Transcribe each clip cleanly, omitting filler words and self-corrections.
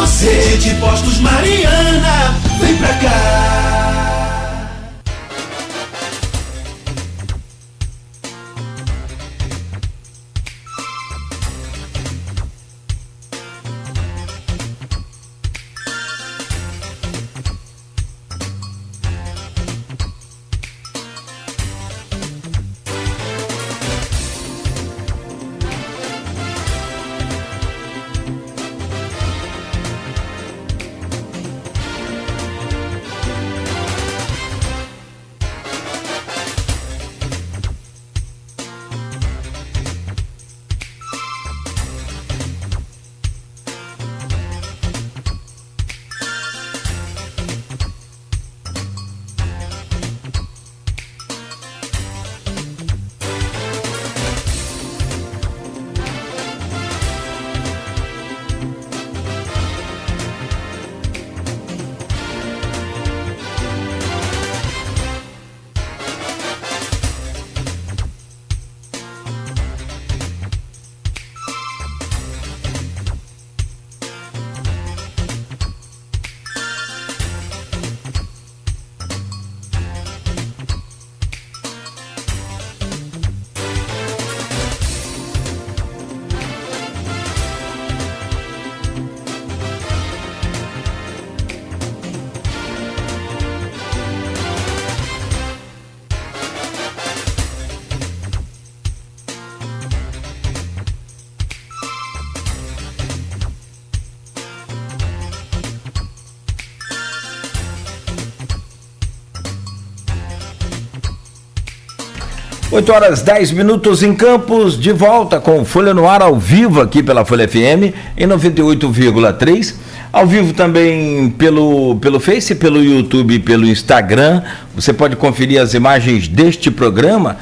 Rede Postos Mariana, vem pra cá. Oito horas 10 minutos em Campos, de volta com Folha no Ar ao vivo aqui pela Folha FM em 98,3, ao vivo também pelo Face, pelo YouTube e pelo Instagram. Você pode conferir as imagens deste programa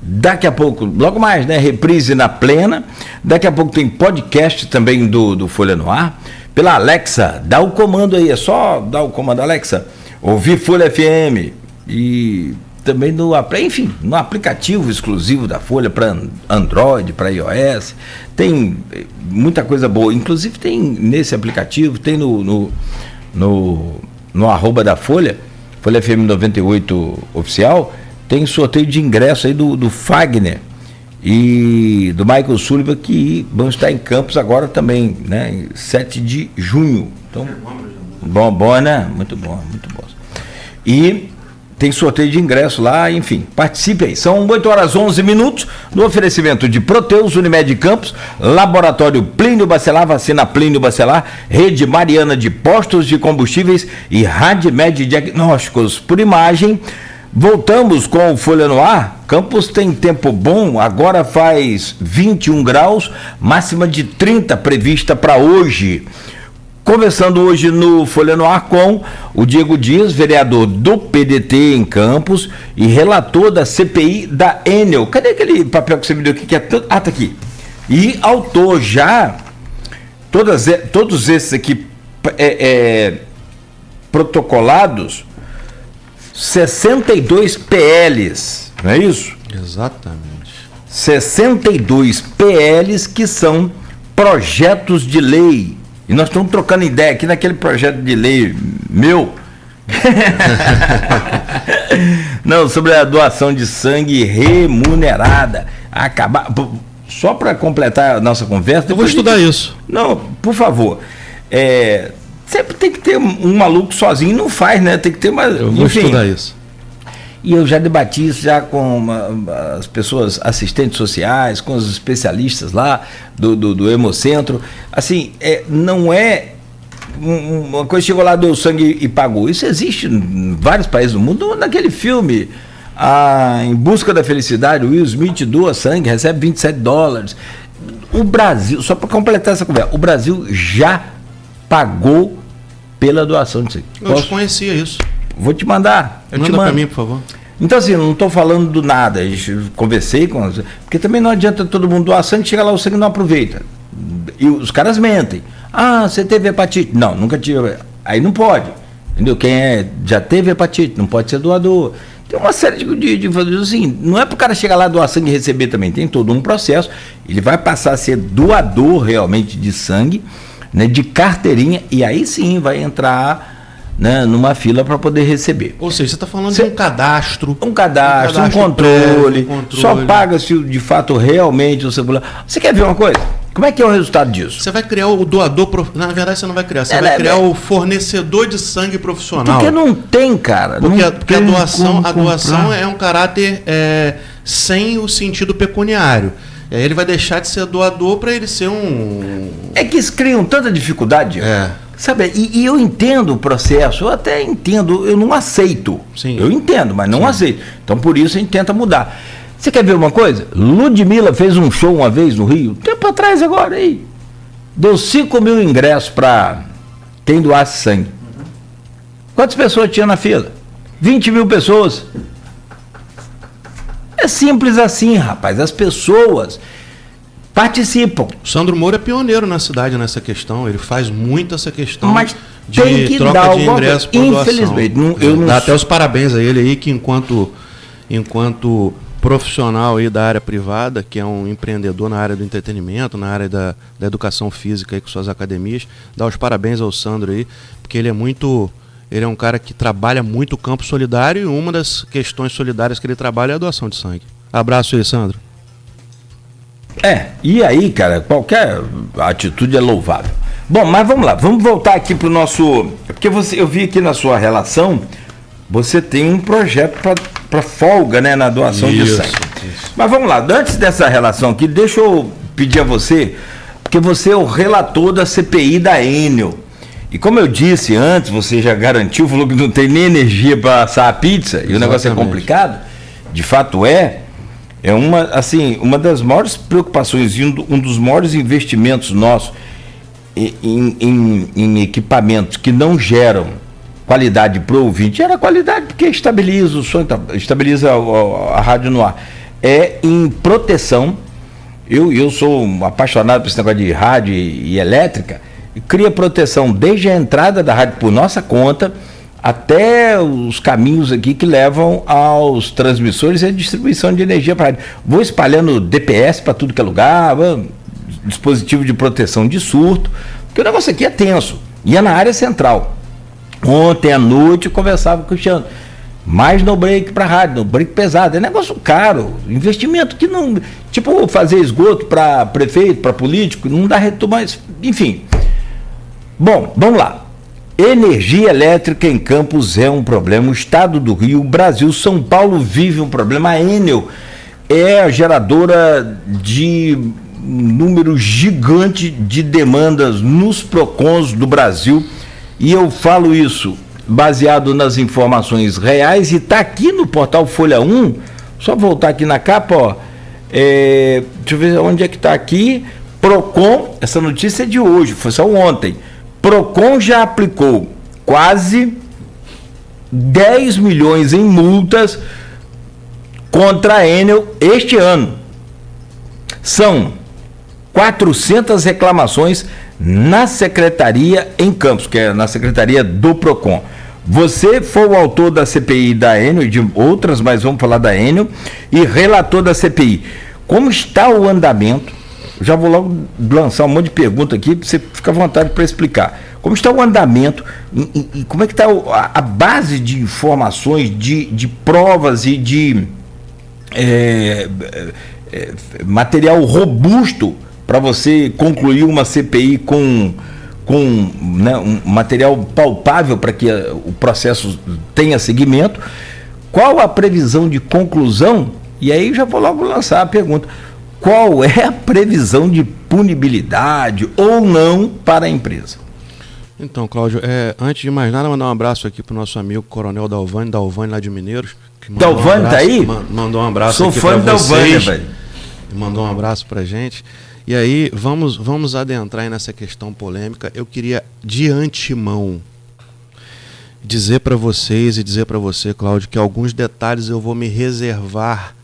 daqui a pouco, logo mais, né? Reprise na plena. Daqui a pouco tem podcast também do Folha no Ar pela Alexa. Dá o comando aí, é só dar o comando Alexa, ouvir Folha FM e também no aplicativo exclusivo da Folha para Android, para iOS. Tem muita coisa boa, inclusive tem nesse aplicativo, tem no arroba da Folha, Folha FM 98 oficial, tem sorteio de ingresso aí do Fagner e do Michael Sullivan, que vão estar em Campos agora também, né, 7 de junho. Então, bom, né? Muito bom. E tem sorteio de ingresso lá, enfim, participe aí. São 8 horas 11 minutos, no oferecimento de Proteus, Unimed Campos, Laboratório Plínio Bacelar, Vacina Plínio Bacelar, Rede Mariana de Postos de Combustíveis e Radmed Diagnósticos por Imagem. Voltamos com o Folha no Ar. Campos tem tempo bom, agora faz 21 graus, máxima de 30 prevista para hoje. Conversando hoje no Folha no Ar com o Diego Dias, vereador do PDT em Campos e relator da CPI da Enel. Cadê aquele papel que você me deu aqui? Tá aqui. E autor já, todos esses aqui protocolados, 62 PLs, não é isso? Exatamente. 62 PLs que são projetos de lei. E nós estamos trocando ideia aqui naquele projeto de lei meu. Não, sobre a doação de sangue remunerada. Só para completar a nossa conversa. Eu vou estudar isso. Não, por favor. Sempre tem que ter um maluco sozinho, não faz, né? Tem que ter mais. Eu vou estudar isso. E eu já debati isso já com as pessoas assistentes sociais, com os especialistas lá do Hemocentro. Assim, não é uma coisa, chegou lá, deu sangue e pagou. Isso existe em vários países do mundo. Naquele filme, Em Busca da Felicidade, o Will Smith doa sangue, recebe $27. O Brasil, só para completar essa conversa, o Brasil já pagou pela doação de sangue. Eu desconhecia isso. Vou te mandar. Manda para mim, por favor. Então, assim, não estou falando do nada. Conversei com. Porque também não adianta todo mundo doar sangue, chega lá, o sangue não aproveita. E os caras mentem. Você teve hepatite? Não, nunca tive. Aí não pode. Entendeu? Quem já teve hepatite, não pode ser doador. Tem uma série de assim, não é para o cara chegar lá, doar sangue e receber também. Tem todo um processo. Ele vai passar a ser doador realmente de sangue. né, de carteirinha, e aí sim vai entrar, né, numa fila para poder receber. Ou seja, você está falando de um cadastro. Um cadastro, um controle. Só paga se de fato realmente o celular. Você quer ver uma coisa? Como é que é o resultado disso? Você vai criar o doador, na verdade você não vai criar, você vai criar o fornecedor de sangue profissional. Porque não tem, cara. Porque a doação é um caráter sem o sentido pecuniário. E aí ele vai deixar de ser doador para ele ser um... É que eles criam tanta dificuldade. Sabe, e eu entendo o processo, eu até entendo, eu não aceito. Sim. Eu entendo, mas não aceito. Então por isso a gente tenta mudar. Você quer ver uma coisa? Ludmilla fez um show uma vez no Rio, tempo atrás agora aí. Deu 5 mil ingressos para quem doasse sangue. Quantas pessoas tinha na fila? 20 mil pessoas. É simples assim, rapaz. As pessoas participam. O Sandro Moura é pioneiro na cidade nessa questão, ele faz muito essa questão. Mas de tem que troca dar de ingresso por infelizmente, doação. Dá até os parabéns a ele aí, que enquanto profissional aí da área privada, que é um empreendedor na área do entretenimento, na área da educação física aí com suas academias, dá os parabéns ao Sandro aí, porque ele é um cara que trabalha muito o campo solidário, e uma das questões solidárias que ele trabalha é a doação de sangue. Abraço aí, Sandro. E aí, cara, qualquer atitude é louvável. Bom, mas vamos lá, vamos voltar aqui pro nosso... Porque eu vi aqui na sua relação, você tem um projeto para folga, né, na doação de sangue. Isso. Mas vamos lá, antes dessa relação aqui, deixa eu pedir a você, porque você é o relator da CPI da Enel. E como eu disse antes, você já garantiu, falou que não tem nem energia para assar a pizza, e o negócio é complicado, de fato é uma das maiores preocupações e um dos maiores investimentos nossos em equipamentos que não geram qualidade para o ouvinte, gera qualidade porque estabiliza o som, estabiliza a rádio no ar, é em proteção. Eu sou um apaixonado por esse negócio de rádio e elétrica, e cria proteção desde a entrada da rádio por nossa conta até os caminhos aqui que levam aos transmissores e a distribuição de energia para a rádio. Vou espalhando DPS para tudo que é lugar, dispositivo de proteção de surto, porque o negócio aqui é tenso, e é na área central. Ontem à noite eu conversava com o Cristiano, mais no break para rádio, no break pesado, é negócio caro, investimento que não, tipo fazer esgoto para prefeito, para político, não dá retorno, mas enfim. Bom, vamos lá. Energia elétrica em Campos é um problema, o estado do Rio, o Brasil, São Paulo vive um problema. A Enel é a geradora de número gigante de demandas nos PROCONs do Brasil, e eu falo isso baseado nas informações reais, e está aqui no portal Folha 1, só voltar aqui na capa, ó, deixa eu ver onde é que está aqui. PROCON, essa notícia é de hoje, foi só ontem. PROCON já aplicou quase 10 milhões em multas contra a Enel este ano. São 400 reclamações na secretaria em Campos, que é na secretaria do PROCON. Você foi o autor da CPI da Enel e de outras, mas vamos falar da Enel, e relator da CPI. Como está o andamento? Já vou logo lançar um monte de pergunta aqui, para você ficar à vontade para explicar. Como está o andamento e como é que está a base de informações, de provas e de material robusto para você concluir uma CPI com né, um material palpável para que o processo tenha seguimento? Qual a previsão de conclusão? E aí já vou logo lançar a pergunta. Qual é a previsão de punibilidade ou não para a empresa? Então, Cláudio, antes de mais nada, mandar um abraço aqui para o nosso amigo Coronel Dalvani lá de Mineiros. Dalvani tá aí? Mandou um abraço. Sou aqui fã do Dalvani, velho. Mandou um abraço para gente. E aí, vamos adentrar aí nessa questão polêmica. Eu queria, de antemão, dizer para vocês e dizer para você, Cláudio, que alguns detalhes eu vou me reservar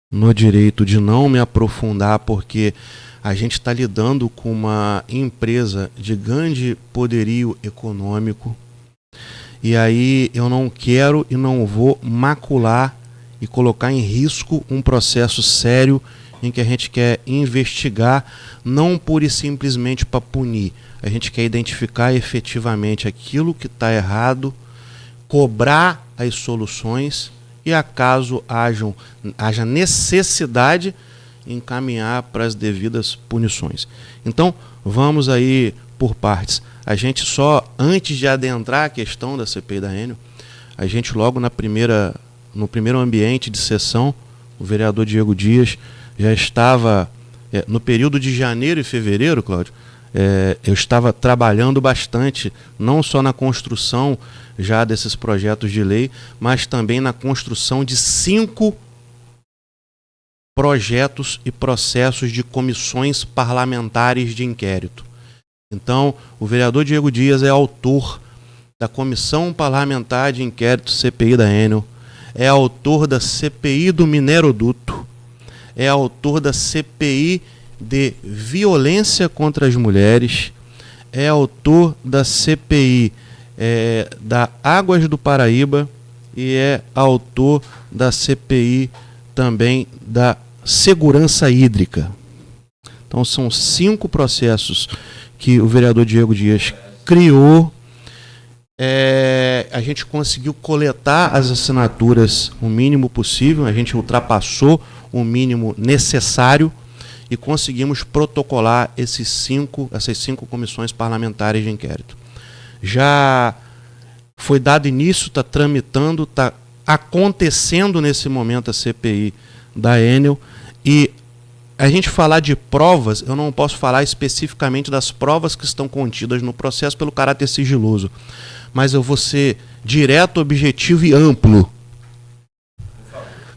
no direito de não me aprofundar, porque a gente está lidando com uma empresa de grande poderio econômico, e aí eu não quero e não vou macular e colocar em risco um processo sério em que a gente quer investigar, não pura e simplesmente para punir. A gente quer identificar efetivamente aquilo que está errado, cobrar as soluções e, acaso haja necessidade, encaminhar para as devidas punições. Então, vamos aí por partes. A gente só, antes de adentrar a questão da CPI da Enel, a gente logo no primeiro ambiente de sessão, o vereador Diego Dias já estava, no período de janeiro e fevereiro, Cláudio, eu estava trabalhando bastante, não só na construção já desses projetos de lei, mas também na construção de 5 projetos e processos de comissões parlamentares de inquérito. Então, o vereador Diego Dias é autor da Comissão Parlamentar de Inquérito CPI da Enel, é autor da CPI do Mineroduto, é autor da CPI de violência contra as mulheres, é autor da CPI da Águas do Paraíba e é autor da CPI também da segurança hídrica. Então são 5 processos que o vereador Diego Dias criou. A gente conseguiu coletar as assinaturas o mínimo possível, a gente ultrapassou o mínimo necessário e conseguimos protocolar essas 5 comissões parlamentares de inquérito. Já foi dado início, está tramitando, está acontecendo nesse momento a CPI da Enel, e a gente falar de provas, eu não posso falar especificamente das provas que estão contidas no processo pelo caráter sigiloso, mas eu vou ser direto, objetivo e amplo.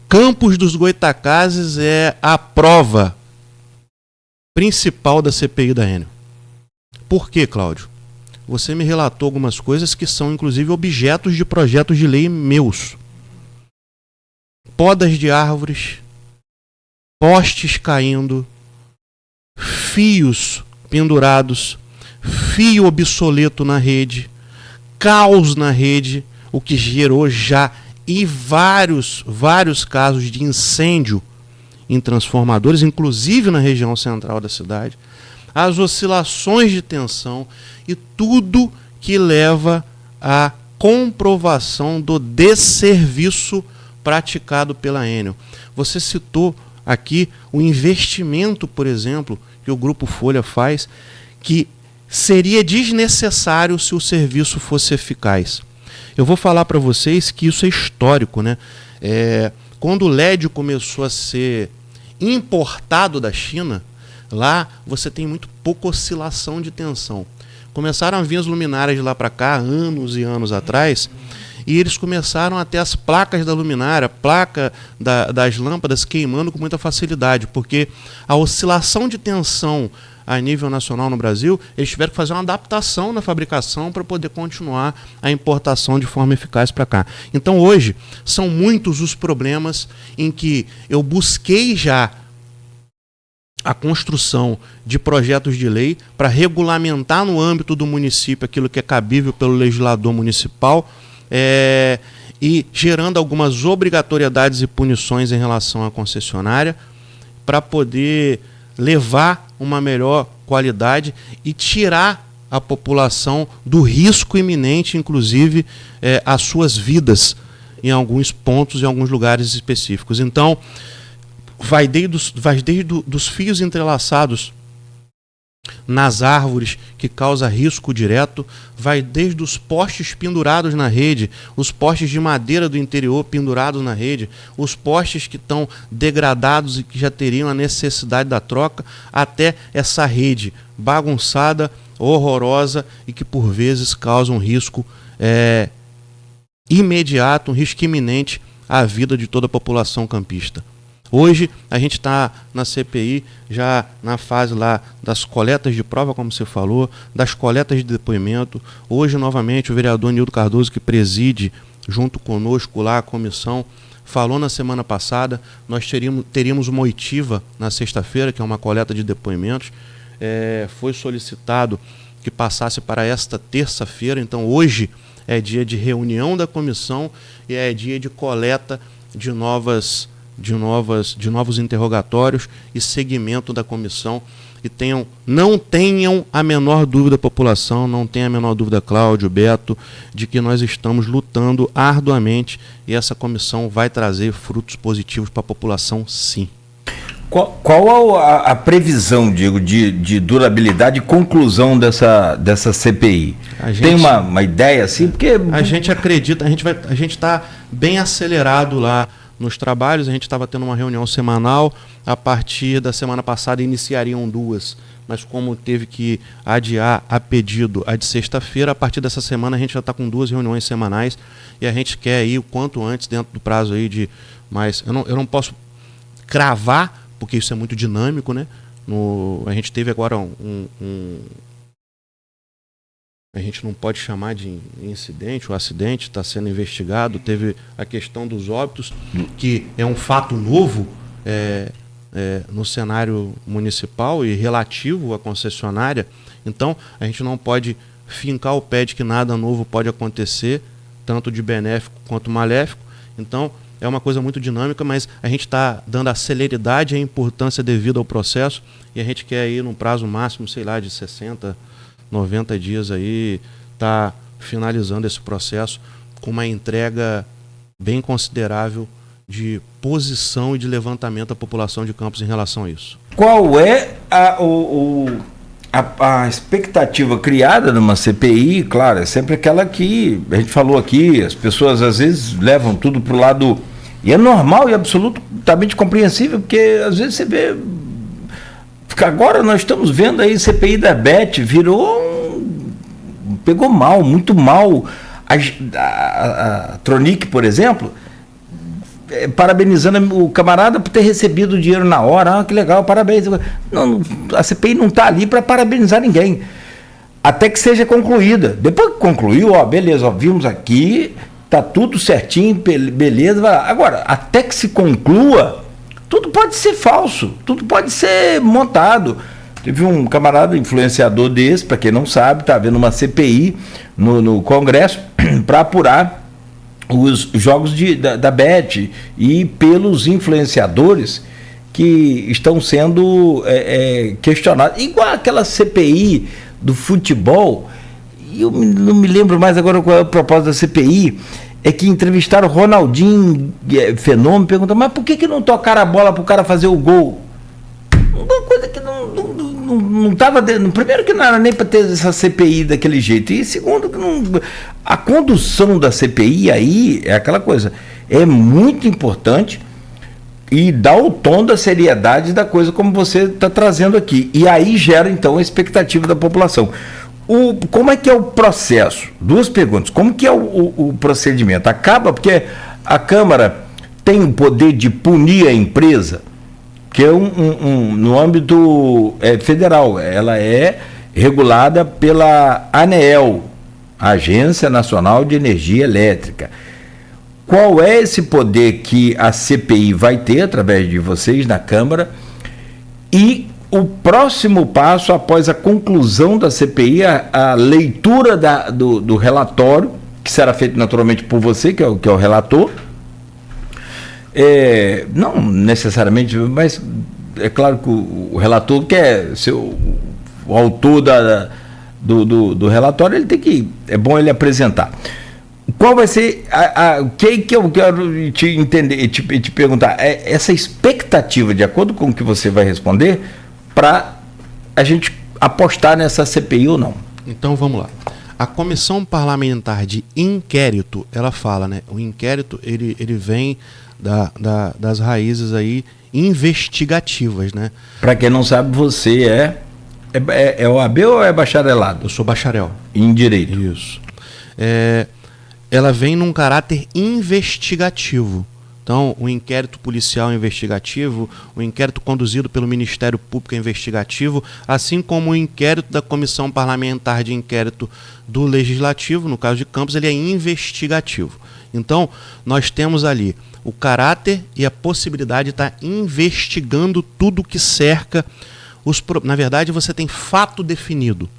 Campos dos Goitacazes é a prova principal da CPI da Enel. Por quê, Cláudio? Você me relatou algumas coisas que são, inclusive, objetos de projetos de lei meus. Podas de árvores, postes caindo, fios pendurados, fio obsoleto na rede, caos na rede, o que gerou já e vários casos de incêndio em transformadores, inclusive na região central da cidade, as oscilações de tensão e tudo que leva à comprovação do desserviço praticado pela Enel. Você citou aqui o investimento, por exemplo, que o Grupo Folha faz, que seria desnecessário se o serviço fosse eficaz. Eu vou falar para vocês que isso é histórico, né? Quando o LED começou a ser importado da China, lá você tem muito pouca oscilação de tensão. Começaram a vir as luminárias de lá para cá, anos e anos atrás, e eles começaram a ter as placas da luminária, placa das lâmpadas queimando com muita facilidade, porque a oscilação de tensão a nível nacional no Brasil, eles tiveram que fazer uma adaptação na fabricação para poder continuar a importação de forma eficaz para cá. Então hoje são muitos os problemas em que eu busquei já a construção de projetos de lei para regulamentar no âmbito do município aquilo que é cabível pelo legislador municipal, e gerando algumas obrigatoriedades e punições em relação à concessionária para poder levar uma melhor qualidade e tirar a população do risco iminente, inclusive às suas vidas em alguns pontos, em alguns lugares específicos. Então, vai desde dos fios entrelaçados nas árvores, que causa risco direto, vai desde os postes pendurados na rede, os postes de madeira do interior pendurados na rede, os postes que estão degradados e que já teriam a necessidade da troca, até essa rede bagunçada, horrorosa e que por vezes causa um risco imediato, um risco iminente à vida de toda a população campista. Hoje a gente está na CPI já na fase lá das coletas de prova, como você falou, das coletas de depoimento. Hoje, novamente, o vereador Nildo Cardoso, que preside junto conosco lá a comissão, falou na semana passada, nós teríamos uma oitiva na sexta-feira, que é uma coleta de depoimentos. Foi solicitado que passasse para esta terça-feira, então hoje é dia de reunião da comissão e é dia de coleta de novas de novos interrogatórios e segmento da comissão. E não tenham a menor dúvida, população, não tenha a menor dúvida, Cláudio, Beto, de que nós estamos lutando arduamente e essa comissão vai trazer frutos positivos para a população, sim. Qual a previsão, Diego, de durabilidade e conclusão dessa CPI? Tem uma ideia assim? Porque a gente acredita, a gente está bem acelerado lá nos trabalhos, a gente estava tendo uma reunião semanal, a partir da semana passada iniciariam 2, mas como teve que adiar a pedido a de sexta-feira, a partir dessa semana a gente já está com 2 reuniões semanais e a gente quer ir o quanto antes, dentro do prazo aí de mais. Eu não posso cravar, porque isso é muito dinâmico, né? A gente teve agora a gente não pode chamar de incidente, o acidente está sendo investigado, teve a questão dos óbitos, que é um fato novo no cenário municipal e relativo à concessionária. Então, a gente não pode fincar o pé de que nada novo pode acontecer, tanto de benéfico quanto maléfico. Então, é uma coisa muito dinâmica, mas a gente está dando a celeridade e a importância devida ao processo e a gente quer ir num prazo máximo, sei lá, de 60, 90 dias aí, tá finalizando esse processo com uma entrega bem considerável de posição e de levantamento da população de Campos em relação a isso. Qual é a expectativa criada numa CPI? Claro, é sempre aquela que a gente falou aqui, as pessoas às vezes levam tudo para o lado, e é normal e absolutamente compreensível, porque às vezes você vê. Agora nós estamos vendo aí CPI da Beth, pegou mal, muito mal. A Tronic, por exemplo, parabenizando o camarada por ter recebido o dinheiro na hora. Que legal, parabéns. Não, a CPI não está ali para parabenizar ninguém, até que seja concluída. Depois que concluiu, beleza, vimos aqui, tá tudo certinho, beleza. Vai lá. Agora, até que se conclua, tudo pode ser falso, tudo pode ser montado. Teve um camarada influenciador desse, para quem não sabe, está havendo uma CPI no Congresso para apurar os jogos da Bet e pelos influenciadores que estão sendo questionados. Igual aquela CPI do futebol, eu não me lembro mais agora qual é o propósito da CPI, é que entrevistaram o Ronaldinho Fenômeno, perguntaram, mas por que não tocaram a bola para o cara fazer o gol? Uma coisa que não estava dentro. Primeiro que não era nem para ter essa CPI daquele jeito, e segundo que a condução da CPI aí é aquela coisa, é muito importante e dá o tom da seriedade da coisa como você está trazendo aqui, e aí gera então a expectativa da população. Como é que é o processo? 2 perguntas. Como que é o procedimento? Acaba porque a Câmara tem o poder de punir a empresa, que é no âmbito federal. Ela é regulada pela ANEEL, Agência Nacional de Energia Elétrica. Qual é esse poder que a CPI vai ter, através de vocês na Câmara, e o próximo passo, após a conclusão da CPI, a leitura do relatório, que será feito naturalmente por você, que é o relator, não necessariamente, mas é claro que o relator quer ser o autor do relatório, ele tem que, é bom ele apresentar. Qual vai ser o que eu quero te entender, te perguntar, essa expectativa, de acordo com o que você vai responder, para a gente apostar nessa CPI ou não? Então vamos lá. A Comissão Parlamentar de Inquérito, ela fala, né? O inquérito ele vem das raízes aí investigativas, né? Para quem não sabe, você é OAB ou é bacharelado? Eu sou bacharel. Em Direito. Isso. Ela vem num caráter investigativo. Então, o inquérito policial investigativo, o inquérito conduzido pelo Ministério Público investigativo, assim como o inquérito da Comissão Parlamentar de Inquérito do Legislativo, no caso de Campos, ele é investigativo. Então, nós temos ali o caráter e a possibilidade de estar investigando tudo que cerca na verdade, você tem fato definido.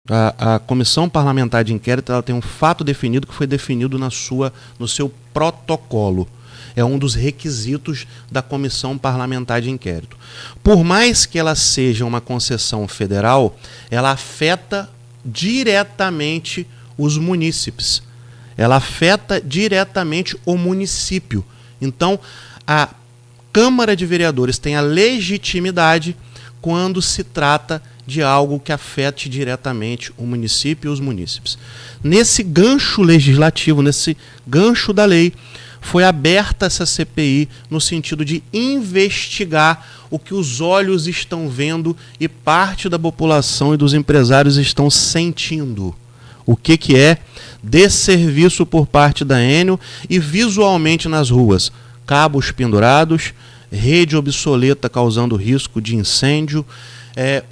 A Comissão Parlamentar de Inquérito, ela tem um fato definido que foi definido no seu protocolo. É um dos requisitos da Comissão Parlamentar de Inquérito. Por mais que ela seja uma concessão federal, ela afeta diretamente os munícipes. Ela afeta diretamente o município. Então, a Câmara de Vereadores tem a legitimidade quando se trata de algo que afete diretamente o município e os munícipes. Nesse gancho legislativo, nesse gancho da lei, foi aberta essa CPI no sentido de investigar o que os olhos estão vendo e parte da população e dos empresários estão sentindo. O que é desserviço por parte da Enel e visualmente nas ruas. Cabos pendurados, rede obsoleta causando risco de incêndio,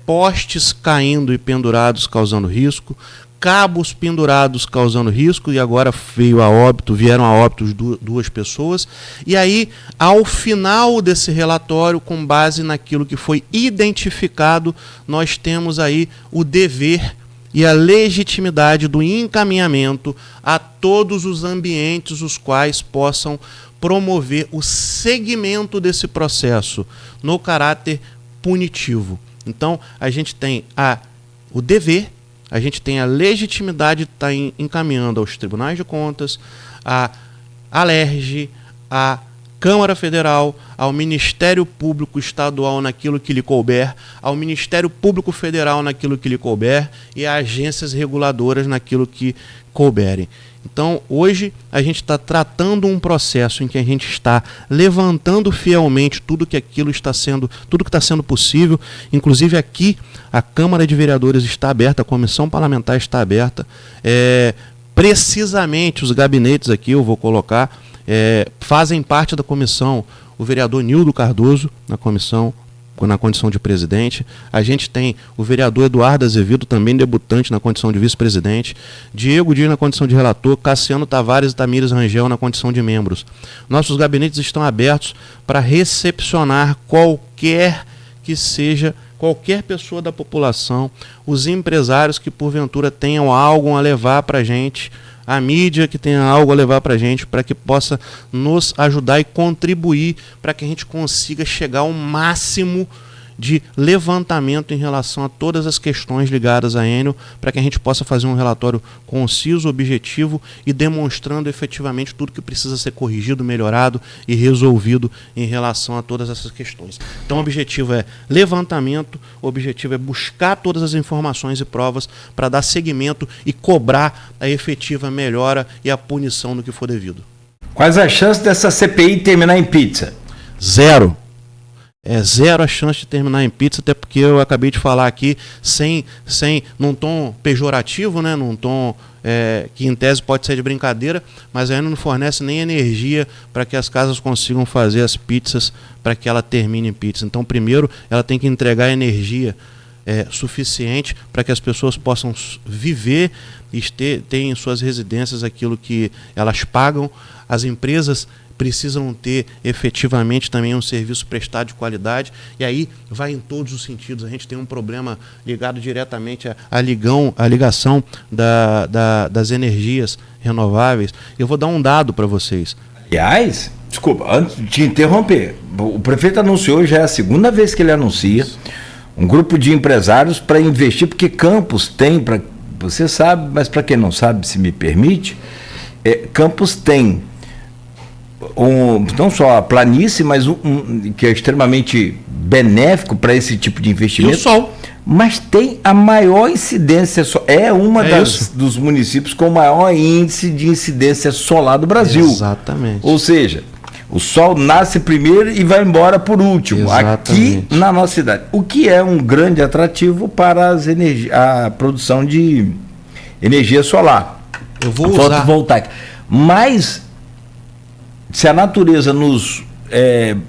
postes caindo e pendurados causando risco, cabos pendurados causando risco, e agora vieram a óbito duas pessoas. E aí, ao final desse relatório, com base naquilo que foi identificado, nós temos aí o dever e a legitimidade do encaminhamento a todos os ambientes os quais possam promover o segmento desse processo no caráter punitivo. Então, a gente tem o dever, a gente tem a legitimidade de estar encaminhando aos tribunais de contas, à Alerj, à Câmara Federal, ao Ministério Público Estadual naquilo que lhe couber, ao Ministério Público Federal naquilo que lhe couber e a agências reguladoras naquilo que couberem. Então, hoje, a gente está tratando um processo em que a gente está levantando fielmente tudo que está sendo possível. Inclusive aqui, a Câmara de Vereadores está aberta, a Comissão Parlamentar está aberta. Precisamente, os gabinetes aqui, eu vou colocar, fazem parte da comissão o vereador Nildo Cardoso, na condição de presidente. A gente tem o vereador Eduardo Azevedo, também debutante, na condição de vice-presidente. Diego Dias na condição de relator. Cassiano Tavares e Tamires Rangel na condição de membros. Nossos gabinetes estão abertos para recepcionar qualquer pessoa da população, os empresários que porventura tenham algo a levar para a gente, a mídia que tenha algo a levar para a gente, para que possa nos ajudar e contribuir para que a gente consiga chegar ao máximo de levantamento em relação a todas as questões ligadas à Enel, para que a gente possa fazer um relatório conciso, objetivo e demonstrando efetivamente tudo que precisa ser corrigido, melhorado e resolvido em relação a todas essas questões. Então o objetivo é levantamento, o objetivo é buscar todas as informações e provas para dar seguimento e cobrar a efetiva melhora e a punição no que for devido. Quais as chances dessa CPI terminar em pizza? Zero. Zero a chance de terminar em pizza, até porque eu acabei de falar aqui num tom pejorativo, né, num tom que em tese pode ser de brincadeira, mas ainda não fornece nem energia para que as casas consigam fazer as pizzas para que ela termine em pizza. Então, primeiro, ela tem que entregar energia suficiente para que as pessoas possam viver e ter em suas residências aquilo que elas pagam. As empresas precisam ter efetivamente também um serviço prestado de qualidade, e aí vai em todos os sentidos. A gente tem um problema ligado diretamente à ligação das energias renováveis. Eu vou dar um dado para vocês. Aliás, desculpa, antes de te interromper, o prefeito anunciou, já é a segunda vez que ele anuncia, um grupo de empresários para investir, porque Campos tem, você sabe, mas para quem não sabe, se me permite, Campos tem não só a planície, mas que é extremamente benéfico para esse tipo de investimento. E o sol. Mas tem a maior incidência, dos municípios com o maior índice de incidência solar do Brasil. Exatamente. Ou seja, o sol nasce primeiro e vai embora por último. Exatamente. Aqui na nossa cidade. O que é um grande atrativo para a produção de energia solar. Eu vou usar fotovoltaica. Mas se a natureza nos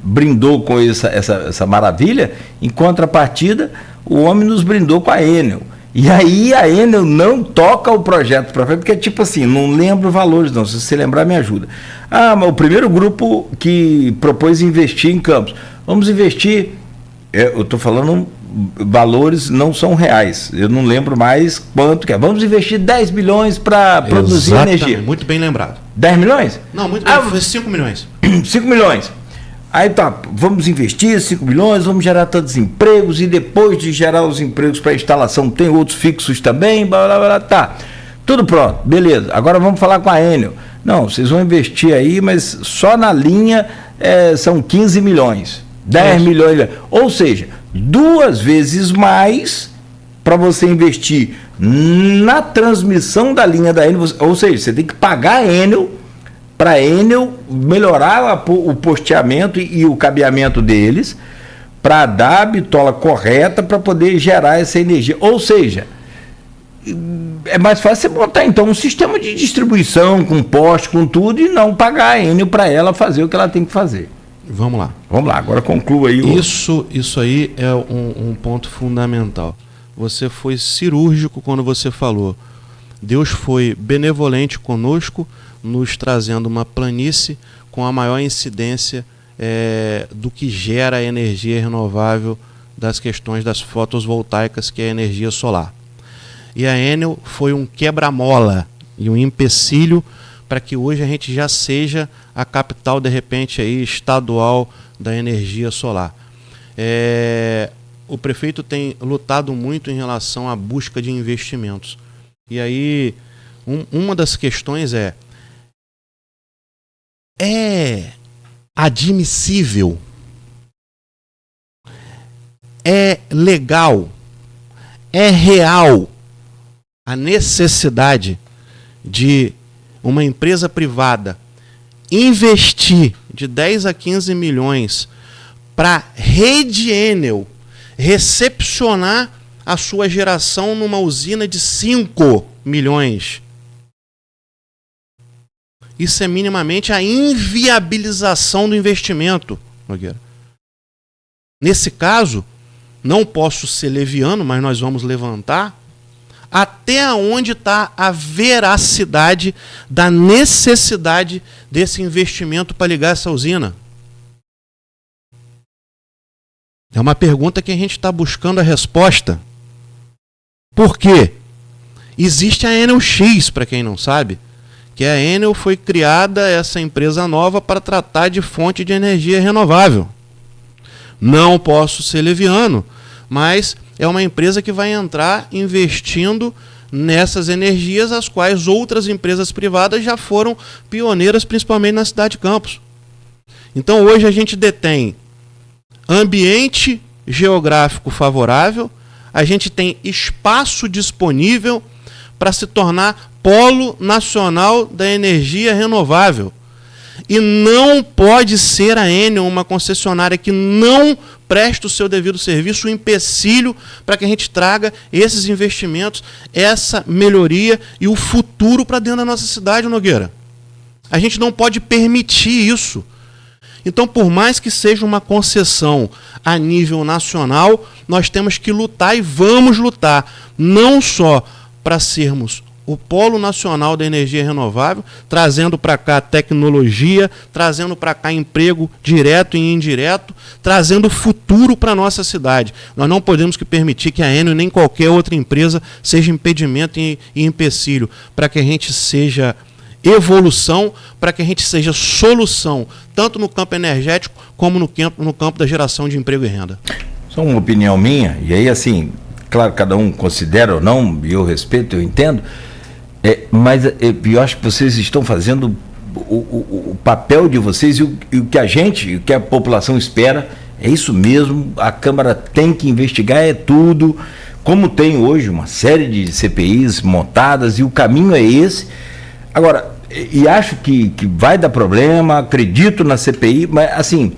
brindou com essa maravilha, em contrapartida, o homem nos brindou com a Enel. E aí a Enel não toca o projeto para frente, porque é tipo assim, não lembro valores não, se você lembrar me ajuda. Mas o primeiro grupo que propôs investir em Campos, vamos investir, eu estou falando valores não são reais. Eu não lembro mais quanto que é. Vamos investir 10 milhões para produzir energia. Muito bem lembrado. 10 milhões? Não, muito bem, foi 5 milhões. 5 milhões. Aí tá, vamos investir 5 milhões, vamos gerar tantos empregos, e depois de gerar os empregos para instalação, tem outros fixos também, blá, blá, blá, tá. Tudo pronto, beleza. Agora vamos falar com a Enel. Não, vocês vão investir aí, mas só na linha são 15 milhões. 10 milhões. Ou seja, 2 vezes mais para você investir na transmissão da linha da Enel. Ou seja, você tem que pagar a Enel para a Enel melhorar o posteamento e o cabeamento deles para dar a bitola correta para poder gerar essa energia. Ou seja, é mais fácil você botar então um sistema de distribuição com poste, com tudo, e não pagar a Enel para ela fazer o que ela tem que fazer. Vamos lá. Vamos lá, agora conclua aí. Isso aí é um ponto fundamental. Você foi cirúrgico quando você falou. Deus foi benevolente conosco, nos trazendo uma planície com a maior incidência do que gera energia renovável das questões das fotovoltaicas, que é a energia solar. E a Enel foi um quebra-mola e um empecilho para que hoje a gente já seja a capital, de repente, aí, estadual da energia solar. O prefeito tem lutado muito em relação à busca de investimentos. E aí, uma das questões é admissível, é legal, é real a necessidade de uma empresa privada investir de 10 a 15 milhões para a rede Enel recepcionar a sua geração numa usina de 5 milhões. Isso é minimamente a inviabilização do investimento, Nogueira. Nesse caso, não posso ser leviano, mas nós vamos levantar até onde está a veracidade da necessidade desse investimento para ligar essa usina. É uma pergunta que a gente está buscando a resposta. Por quê? Existe a Enel X, para quem não sabe, que a Enel foi criada, essa empresa nova, para tratar de fonte de energia renovável. Não posso ser leviano, mas é uma empresa que vai entrar investindo nessas energias, as quais outras empresas privadas já foram pioneiras, principalmente na cidade de Campos. Então hoje a gente detém ambiente geográfico favorável, a gente tem espaço disponível para se tornar polo nacional da energia renovável. E não pode ser a Enel uma concessionária que não presta o seu devido serviço, um empecilho para que a gente traga esses investimentos, essa melhoria e o futuro para dentro da nossa cidade, Nogueira. A gente não pode permitir isso. Então, por mais que seja uma concessão a nível nacional, nós temos que lutar e vamos lutar, não só para sermos o polo nacional da energia renovável, trazendo para cá tecnologia, trazendo para cá emprego direto e indireto, trazendo futuro para a nossa cidade. Nós não podemos permitir que a Enel nem qualquer outra empresa seja impedimento e empecilho para que a gente seja evolução, para que a gente seja solução, tanto no campo energético como no campo da geração de emprego e renda. Só uma opinião minha, e aí assim, claro, cada um considera ou não, e eu respeito, eu entendo, mas eu acho que vocês estão fazendo o papel de vocês e o que o que a população espera, é isso mesmo, a Câmara tem que investigar tudo, como tem hoje uma série de CPIs montadas, e o caminho é esse. Agora, e acho que vai dar problema, acredito na CPI, mas assim,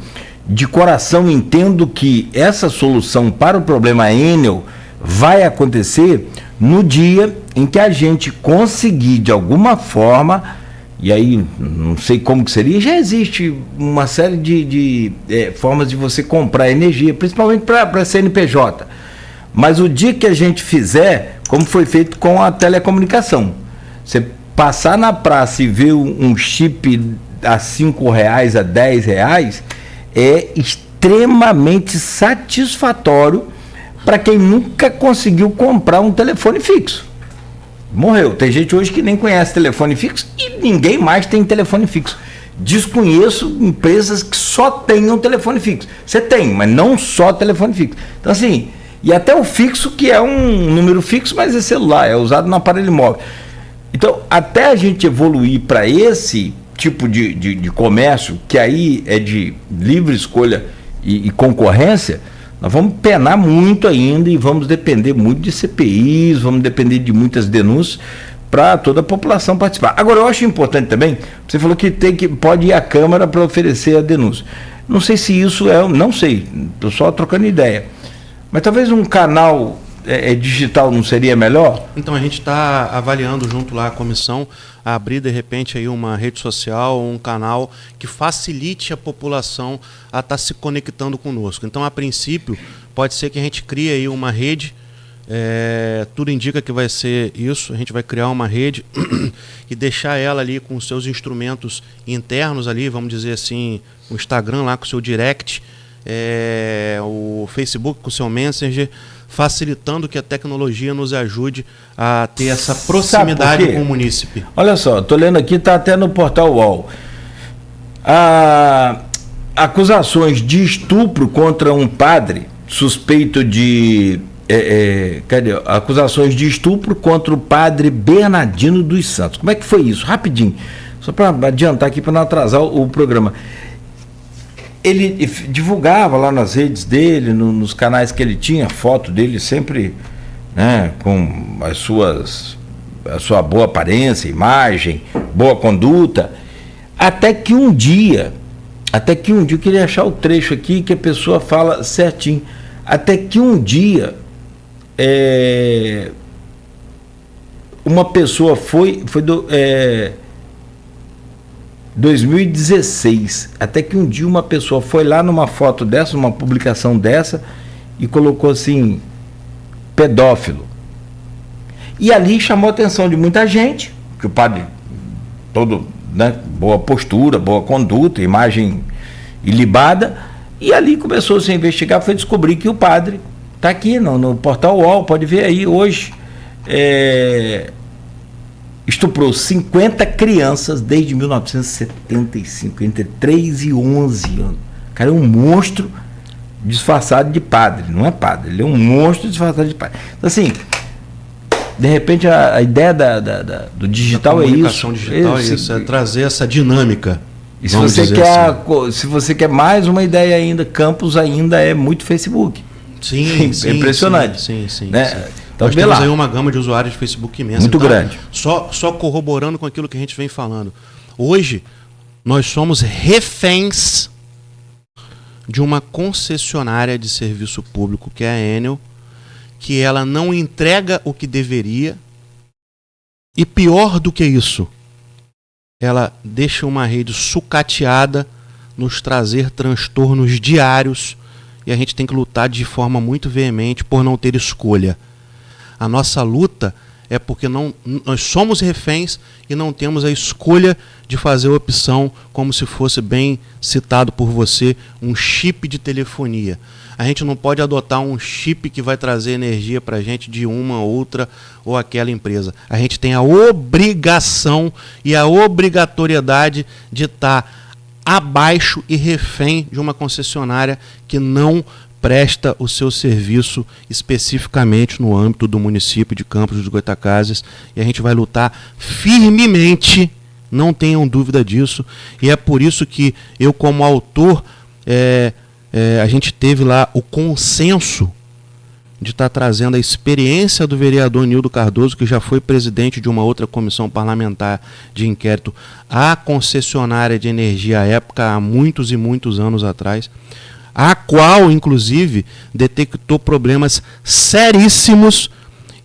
de coração entendo que essa solução para o problema Enel vai acontecer no dia em que a gente conseguir de alguma forma, e aí não sei como que seria, já existe uma série de formas de você comprar energia, principalmente para CNPJ, mas o dia que a gente fizer, como foi feito com a telecomunicação, você passar na praça e ver um chip a R$5, a R$10, é extremamente satisfatório para quem nunca conseguiu comprar um telefone fixo. Morreu. Tem gente hoje que nem conhece telefone fixo e ninguém mais tem telefone fixo. Desconheço empresas que só tenham telefone fixo. Você tem, mas não só telefone fixo. Então, assim, e até o fixo, que é um número fixo, mas é celular, é usado no aparelho móvel. Então, até a gente evoluir para esse tipo de comércio, que aí é de livre escolha e concorrência, nós vamos penar muito ainda e vamos depender muito de CPIs, vamos depender de muitas denúncias para toda a população participar. Agora, eu acho importante também, você falou que pode ir à Câmara para oferecer a denúncia. Não sei se isso não sei, estou só trocando ideia. Mas talvez um canal digital não seria melhor? Então, a gente está avaliando junto lá a comissão abrir de repente aí uma rede social, um canal que facilite a população a estar se conectando conosco. Então, a princípio, pode ser que a gente crie aí uma rede, tudo indica que vai ser isso, a gente vai criar uma rede e deixar ela ali com os seus instrumentos internos ali, vamos dizer assim, o Instagram lá com o seu direct, o Facebook com o seu Messenger, facilitando que a tecnologia nos ajude a ter essa proximidade com o munícipe. Olha só, estou lendo aqui, está até no portal UOL. Acusações de estupro contra um padre suspeito de... cadê? Acusações de estupro contra o padre Bernardino dos Santos. Como é que foi isso? Rapidinho, só para adiantar aqui, para não atrasar o programa. Ele divulgava lá nas redes dele, nos canais que ele tinha, foto dele sempre, né, com a sua boa aparência, imagem, boa conduta, até que um dia, eu queria achar o trecho aqui que a pessoa fala certinho, até que um dia uma pessoa foi 2016, até que um dia uma pessoa foi lá numa foto dessa, numa publicação dessa, e colocou assim, pedófilo. E ali chamou a atenção de muita gente, que o padre, todo, né, boa postura, boa conduta, imagem ilibada, e ali começou -se a investigar, foi descobrir que o padre está aqui no portal UOL, pode ver aí hoje, estuprou 50 crianças desde 1975, entre 3 e 11 anos. O cara é um monstro disfarçado de padre, não é padre, ele é um monstro disfarçado de padre. Então, assim, de repente a ideia do digital é isso. Digital é isso, é trazer essa dinâmica. E se você quer mais uma ideia ainda, Campos ainda é muito Facebook. Sim, é impressionante. Sim. Né? Então, nós temos aí uma gama de usuários de Facebook imensa. Muito grande. Só corroborando com aquilo que a gente vem falando. Hoje, nós somos reféns de uma concessionária de serviço público, que é a Enel, que ela não entrega o que deveria. E pior do que isso, ela deixa uma rede sucateada, nos trazer transtornos diários, e a gente tem que lutar de forma muito veemente por não ter escolha. A nossa luta é porque nós somos reféns e não temos a escolha de fazer a opção, como se fosse bem citado por você, um chip de telefonia. A gente não pode adotar um chip que vai trazer energia para a gente de uma, outra ou aquela empresa. A gente tem a obrigação e a obrigatoriedade de estar abaixo e refém de uma concessionária que não presta o seu serviço especificamente no âmbito do município de Campos dos Goytacazes, e a gente vai lutar firmemente, não tenham dúvida disso, e é por isso que eu, como autor, a gente teve lá o consenso de estar trazendo a experiência do vereador Nildo Cardoso, que já foi presidente de uma outra comissão parlamentar de inquérito à concessionária de energia à época, há muitos e muitos anos atrás, a qual, inclusive, detectou problemas seríssimos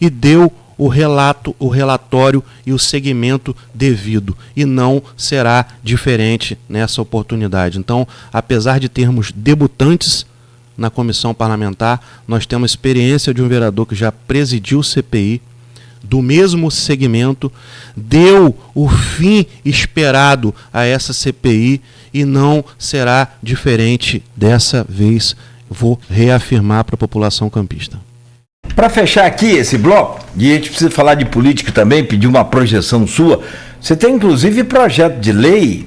e deu o relatório e o segmento devido. E não será diferente nessa oportunidade. Então, apesar de termos debutantes na comissão parlamentar, nós temos experiência de um vereador que já presidiu o CPI, do mesmo segmento, deu o fim esperado a essa CPI e não será diferente dessa vez, vou reafirmar para a população campista. Para fechar aqui esse bloco, e a gente precisa falar de política também, pedir uma projeção sua. Você tem inclusive projeto de lei,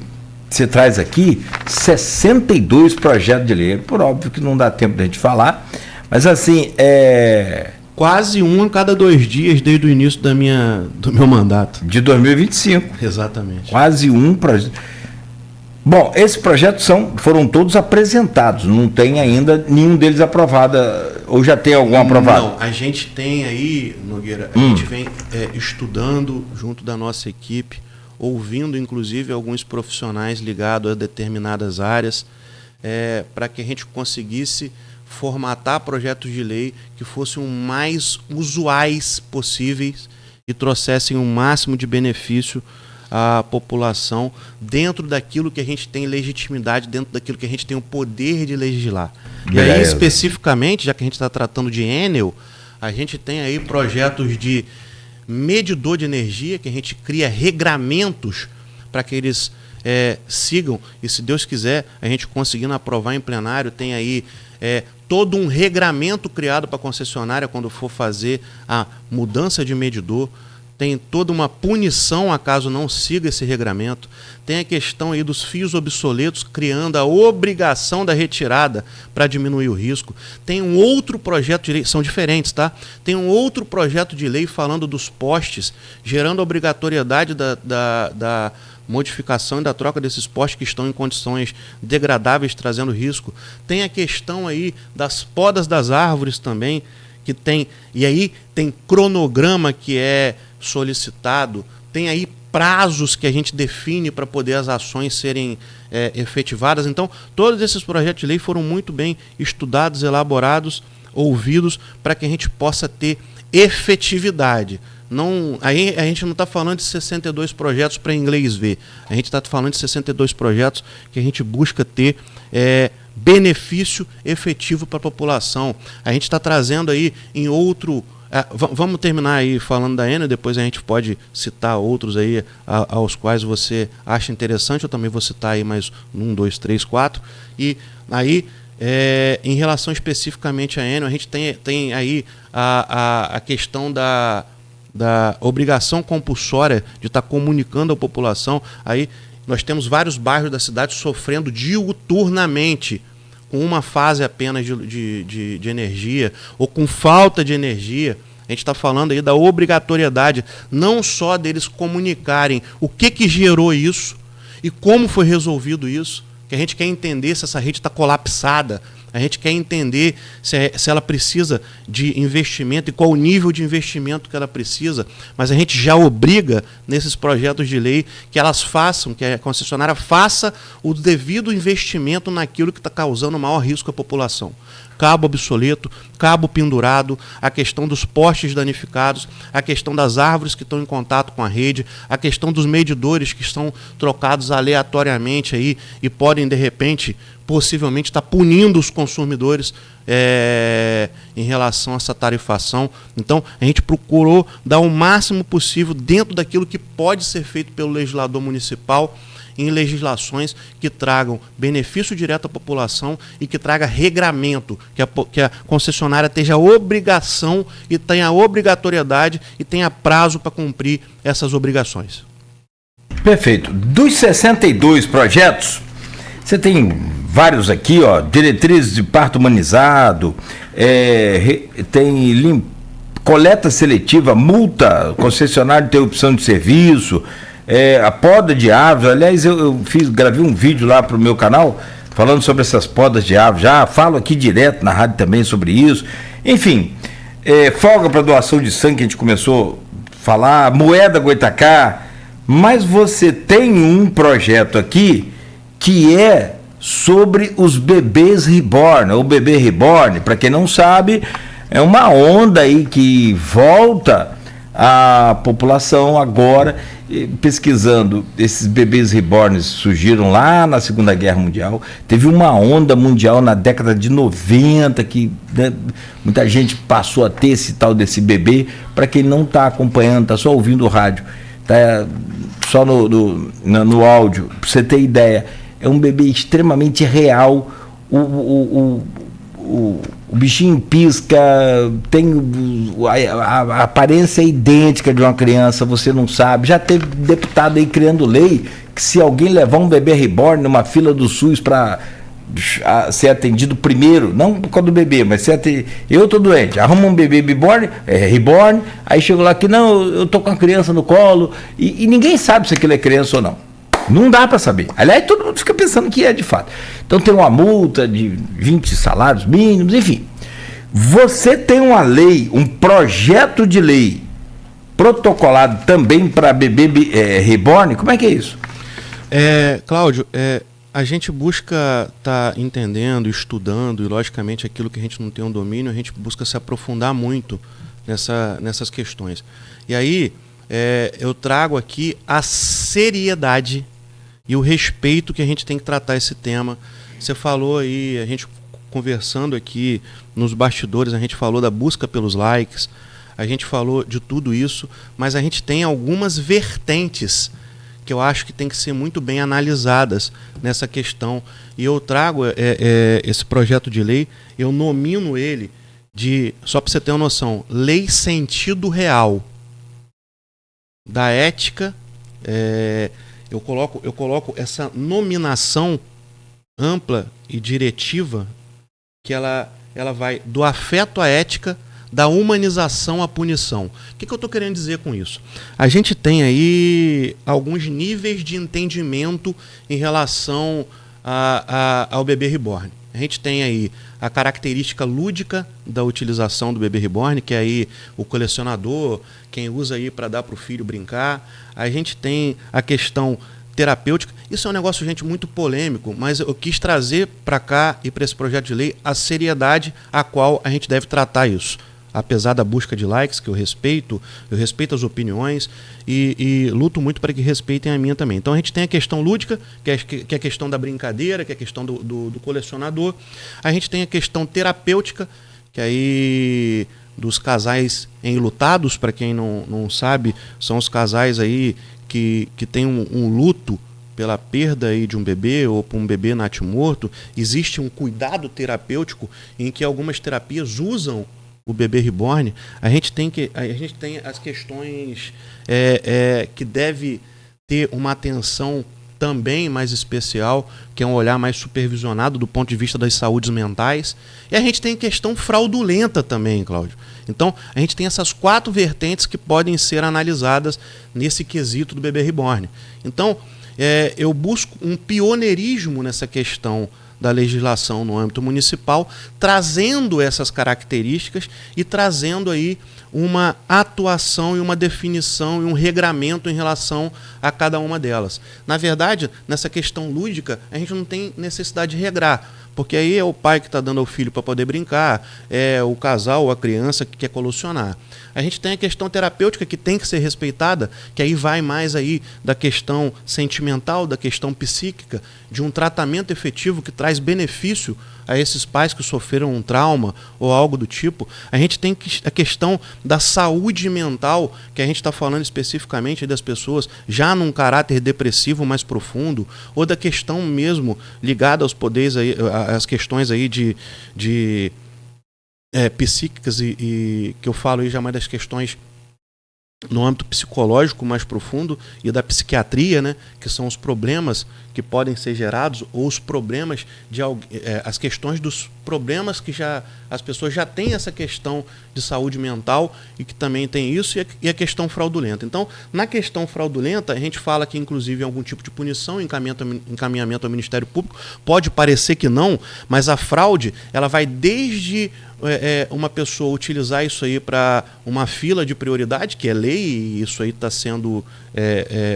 você traz aqui 62 projetos de lei. Por óbvio que não dá tempo da gente falar, mas assim, quase um a cada 2 dias desde o início do meu mandato. De 2025. Exatamente. Quase um projeto. Bom, esses projetos foram todos apresentados, não tem ainda nenhum deles aprovado, ou já tem algum aprovado? Não, a gente tem aí, Nogueira, a gente vem estudando junto da nossa equipe, ouvindo inclusive alguns profissionais ligados a determinadas áreas, para que a gente conseguisse formatar projetos de lei que fossem o mais usuais possíveis e trouxessem o máximo de benefício à população dentro daquilo que a gente tem legitimidade, dentro daquilo que a gente tem o poder de legislar. Beleza. E aí, especificamente, já que a gente está tratando de Enel, a gente tem aí projetos de medidor de energia, que a gente cria regramentos para que eles sigam, e se Deus quiser, a gente conseguindo aprovar em plenário, tem aí todo um regramento criado para a concessionária quando for fazer a mudança de medidor. Tem toda uma punição acaso não siga esse regramento. Tem a questão aí dos fios obsoletos, criando a obrigação da retirada para diminuir o risco. Tem um outro projeto de lei, são diferentes, tá? Tem um outro projeto de lei falando dos postes, gerando a obrigatoriedade da modificação e da troca desses postes que estão em condições degradáveis, trazendo risco. Tem a questão aí das podas das árvores também, que tem, e aí tem cronograma que é solicitado, tem aí prazos que a gente define para poder as ações serem efetivadas. Então, todos esses projetos de lei foram muito bem estudados, elaborados, ouvidos, para que a gente possa ter efetividade. Não, aí a gente não está falando de 62 projetos para inglês ver, a gente está falando de 62 projetos que a gente busca ter benefício efetivo para a população. A gente está trazendo aí em outro... vamos terminar aí falando da Enel, depois a gente pode citar outros aí aos quais você acha interessante, eu também vou citar aí mais 1, 2, 3, 4. E aí, em relação especificamente à Enel, a gente tem aí a questão da obrigação compulsória de estar comunicando à população. Aí nós temos vários bairros da cidade sofrendo diuturnamente com uma fase apenas de energia ou com falta de energia. A gente está falando aí da obrigatoriedade não só deles comunicarem o que gerou isso e como foi resolvido isso, que a gente quer entender se essa rede está colapsada, a gente quer entender se ela precisa de investimento e qual o nível de investimento que ela precisa, mas a gente já obriga nesses projetos de lei que elas façam, que a concessionária faça o devido investimento naquilo que está causando maior risco à população. Cabo obsoleto, cabo pendurado, a questão dos postes danificados, a questão das árvores que estão em contato com a rede, a questão dos medidores que estão trocados aleatoriamente aí e podem, de repente, possivelmente estar punindo os consumidores em relação a essa tarifação. Então, a gente procurou dar o máximo possível dentro daquilo que pode ser feito pelo legislador municipal em legislações que tragam benefício direto à população e que traga regramento, que a concessionária tenha a obrigação e tenha a obrigatoriedade e tenha prazo para cumprir essas obrigações. Perfeito. Dos 62 projetos, você tem vários aqui, ó, diretrizes de parto humanizado, tem coleta seletiva, multa, concessionário de interrupção de serviço, a poda de árvores. Aliás, eu gravei um vídeo lá para o meu canal falando sobre essas podas de árvores, já falo aqui direto na rádio também sobre isso. Enfim, folga para doação de sangue, que a gente começou a falar, moeda Goitacá, mas você tem um projeto aqui que é sobre os bebês reborn, ou bebê reborn, para quem não sabe, é uma onda aí que volta à população agora. Pesquisando, esses bebês reborns surgiram lá na Segunda Guerra Mundial, teve uma onda mundial na década de 90 que, né, muita gente passou a ter esse tal desse bebê. Para quem não está acompanhando, está só ouvindo o rádio, tá só no áudio, para você ter ideia, é um bebê extremamente real. O o bichinho pisca, tem a aparência idêntica de uma criança, você não sabe. Já teve deputado aí criando lei que se alguém levar um bebê reborn numa fila do SUS para ser atendido primeiro, não por causa do bebê, mas eu tô doente, arruma um bebê reborn, aí chego lá que não, eu tô com a criança no colo e ninguém sabe se aquilo é criança ou não. Não dá para saber. Aliás, todo mundo fica pensando que é de fato. Então tem uma multa de 20 salários mínimos, enfim. Você tem uma lei, um projeto de lei protocolado também para bebê reborn? Como é que é isso? Cláudio, a gente busca estar entendendo, estudando, e logicamente aquilo que a gente não tem um domínio, a gente busca se aprofundar muito nessas questões. E aí, eu trago aqui a seriedade e o respeito que a gente tem que tratar esse tema. Você falou aí, a gente conversando aqui nos bastidores, a gente falou da busca pelos likes, a gente falou de tudo isso, mas a gente tem algumas vertentes que eu acho que tem que ser muito bem analisadas nessa questão. E eu trago esse projeto de lei, eu nomino ele de, só para você ter uma noção, Lei Sentido Real da Ética. Eu coloco essa nominação ampla e diretiva, que ela vai do afeto à ética, da humanização à punição. O que eu estou querendo dizer com isso? A gente tem aí alguns níveis de entendimento em relação ao bebê reborn. A gente tem aí a característica lúdica da utilização do bebê reborn, que é aí o colecionador, quem usa aí para dar para o filho brincar. A gente tem a questão terapêutica. Isso é um negócio, gente, muito polêmico, mas eu quis trazer para cá e para esse projeto de lei a seriedade a qual a gente deve tratar isso. Apesar da busca de likes, que eu respeito as opiniões e luto muito para que respeitem a minha também. Então a gente tem a questão lúdica, que é a questão da brincadeira, que é a questão do colecionador. A gente tem a questão terapêutica, que aí dos casais enlutados, para quem não sabe, são os casais aí que têm um luto pela perda aí de um bebê ou por um bebê natimorto. Existe um cuidado terapêutico em que algumas terapias usam o bebê reborn. A gente tem as questões que deve ter uma atenção também mais especial, que é um olhar mais supervisionado do ponto de vista das saúdes mentais. E a gente tem questão fraudulenta também, Cláudio. Então, a gente tem essas 4 vertentes que podem ser analisadas nesse quesito do bebê reborn. Então, eu busco um pioneirismo nessa questão da legislação no âmbito municipal, trazendo essas características e trazendo aí uma atuação e uma definição e um regramento em relação a cada uma delas. Na verdade, nessa questão lúdica, a gente não tem necessidade de regrar, porque aí é o pai que está dando ao filho para poder brincar, é o casal ou a criança que quer colacionar. A gente tem a questão terapêutica que tem que ser respeitada, que aí vai mais aí da questão sentimental, da questão psíquica, de um tratamento efetivo que traz benefício a esses pais que sofreram um trauma ou algo do tipo. A gente tem a questão da saúde mental, que a gente está falando especificamente das pessoas já num caráter depressivo mais profundo, ou da questão mesmo ligada aos poderes, aí, às questões aí de psíquicas e que eu falo aí já mais das questões no âmbito psicológico mais profundo e da psiquiatria, né, que são os problemas que podem ser gerados ou os problemas as questões dos problemas que as pessoas já têm essa questão de saúde mental e que também tem isso, e a questão fraudulenta. Então, na questão fraudulenta, a gente fala que inclusive algum tipo de punição, encaminhamento ao Ministério Público. Pode parecer que não, mas a fraude ela vai desde uma pessoa utilizar isso aí para uma fila de prioridade, que é lei, e isso aí está sendo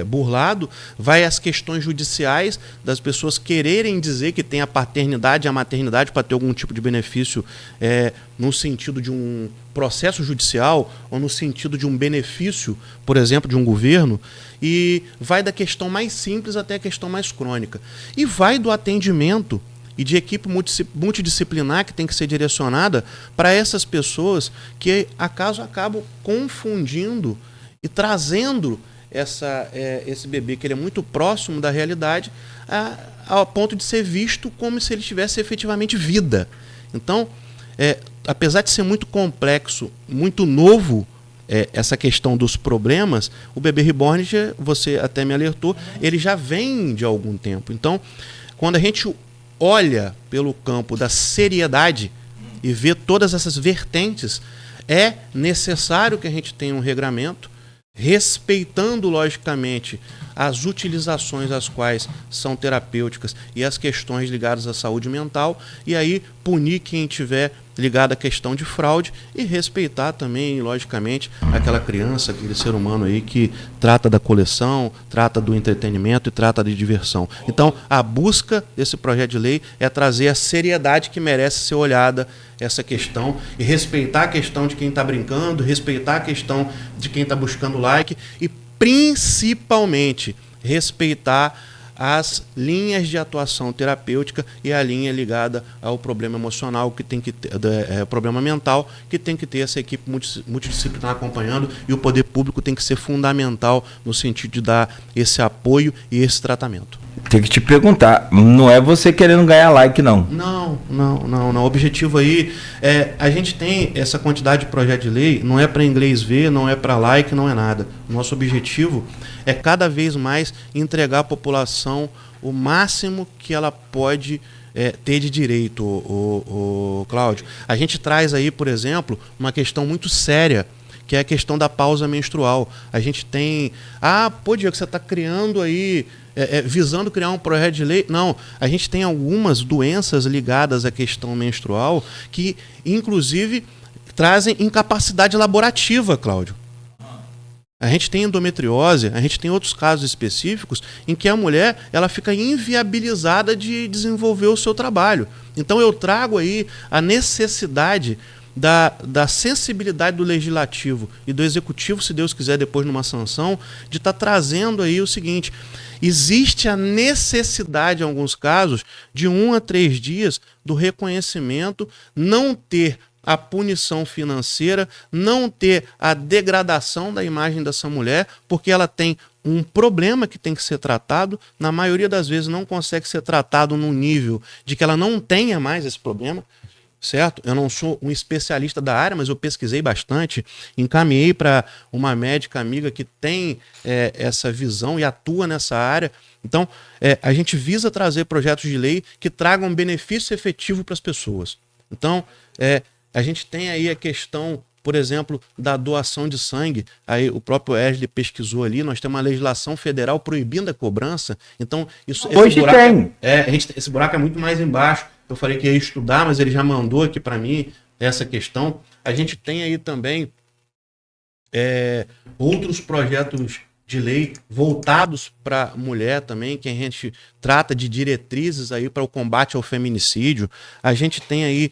burlado, vai às questões judiciais das pessoas quererem dizer que tem a paternidade e a maternidade para ter algum tipo de benefício no sentido de um processo judicial ou no sentido de um benefício, por exemplo, de um governo, e vai da questão mais simples até a questão mais crônica. E vai do atendimento e de equipe multidisciplinar que tem que ser direcionada para essas pessoas que, acaso, acabam confundindo e trazendo esse bebê, que ele é muito próximo da realidade, ao ponto de ser visto como se ele tivesse efetivamente vida. Então, apesar de ser muito complexo, muito novo, essa questão dos problemas, o bebê reborn, você até me alertou, ele já vem de algum tempo. Então, quando a gente olha pelo campo da seriedade e vê todas essas vertentes, é necessário que a gente tenha um regramento, respeitando, logicamente, as utilizações as quais são terapêuticas e as questões ligadas à saúde mental, e aí punir quem tiver ligado à questão de fraude e respeitar também, logicamente, aquela criança, aquele ser humano aí que trata da coleção, trata do entretenimento e trata de diversão. Então, a busca desse projeto de lei é trazer a seriedade que merece ser olhada essa questão e respeitar a questão de quem está brincando, respeitar a questão de quem está buscando like e, principalmente, respeitar as linhas de atuação terapêutica e a linha ligada ao problema emocional que tem que ter, problema mental, que tem que ter essa equipe multidisciplinar acompanhando, e o poder público tem que ser fundamental no sentido de dar esse apoio e esse tratamento. Tem que te perguntar, não é você querendo ganhar like, não? Não. O objetivo aí a gente tem essa quantidade de projeto de lei, não é para inglês ver, não é para like, não é nada. Nosso objetivo é cada vez mais entregar à população o máximo que ela pode ter de direito, o Cláudio. A gente traz aí, por exemplo, uma questão muito séria, que é a questão da pausa menstrual. A gente tem... Diego, você está criando aí... visando criar um projeto de lei. Não, a gente tem algumas doenças ligadas à questão menstrual que, inclusive, trazem incapacidade laborativa, Cláudio. A gente tem endometriose, a gente tem outros casos específicos em que a mulher ela fica inviabilizada de desenvolver o seu trabalho. Então eu trago aí a necessidade da sensibilidade do legislativo e do executivo, se Deus quiser, depois numa sanção, de estar trazendo aí o seguinte: existe a necessidade, em alguns casos, de 1 a 3 dias do reconhecimento, não ter a punição financeira, não ter a degradação da imagem dessa mulher, porque ela tem um problema que tem que ser tratado, na maioria das vezes não consegue ser tratado num nível de que ela não tenha mais esse problema, certo? Eu não sou um especialista da área, mas eu pesquisei bastante, encaminhei para uma médica amiga que tem essa visão e atua nessa área. Então, a gente visa trazer projetos de lei que tragam benefício efetivo para as pessoas. Então, a gente tem aí a questão, por exemplo, da doação de sangue. Aí o próprio Wesley pesquisou ali, nós temos uma legislação federal proibindo a cobrança. Então, isso hoje tem. Esse buraco é muito mais embaixo. Eu falei que ia estudar, mas ele já mandou aqui para mim essa questão. A gente tem aí também outros projetos de lei voltados para a mulher também, que a gente trata de diretrizes aí para o combate ao feminicídio. A gente tem aí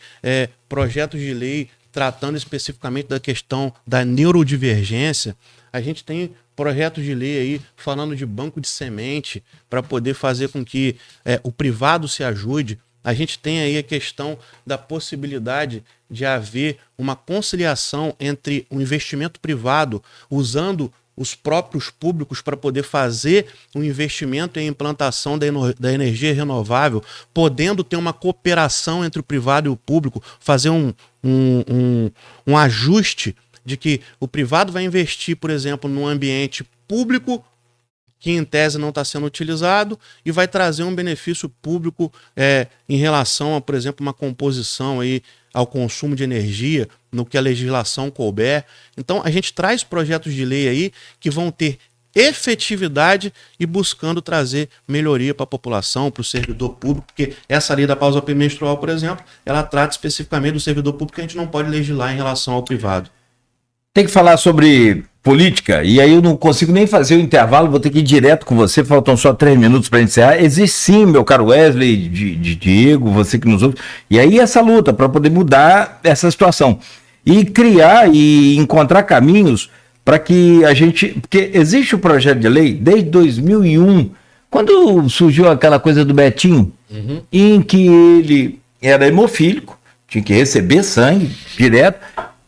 projetos de lei tratando especificamente da questão da neurodivergência. A gente tem projetos de lei aí falando de banco de semente para poder fazer com que o privado se ajude. A gente tem aí a questão da possibilidade de haver uma conciliação entre o investimento privado, usando os próprios públicos para poder fazer um investimento em implantação da energia renovável, podendo ter uma cooperação entre o privado e o público, fazer um ajuste de que o privado vai investir, por exemplo, num ambiente público que em tese não está sendo utilizado e vai trazer um benefício público em relação a, por exemplo, uma composição aí ao consumo de energia, no que a legislação couber. Então, a gente traz projetos de lei aí que vão ter efetividade e buscando trazer melhoria para a população, para o servidor público, porque essa lei da pausa menstrual, por exemplo, ela trata especificamente do servidor público, que a gente não pode legislar em relação ao privado. Tem que falar sobre política, e aí eu não consigo nem fazer o intervalo, vou ter que ir direto com você, faltam só 3 minutos para encerrar. Existe sim, meu caro Wesley, de Diego, você que nos ouve, e aí essa luta para poder mudar essa situação e criar e encontrar caminhos para que a gente, porque existe o projeto de lei desde 2001, quando surgiu aquela coisa do Betinho, em que ele era hemofílico, tinha que receber sangue direto,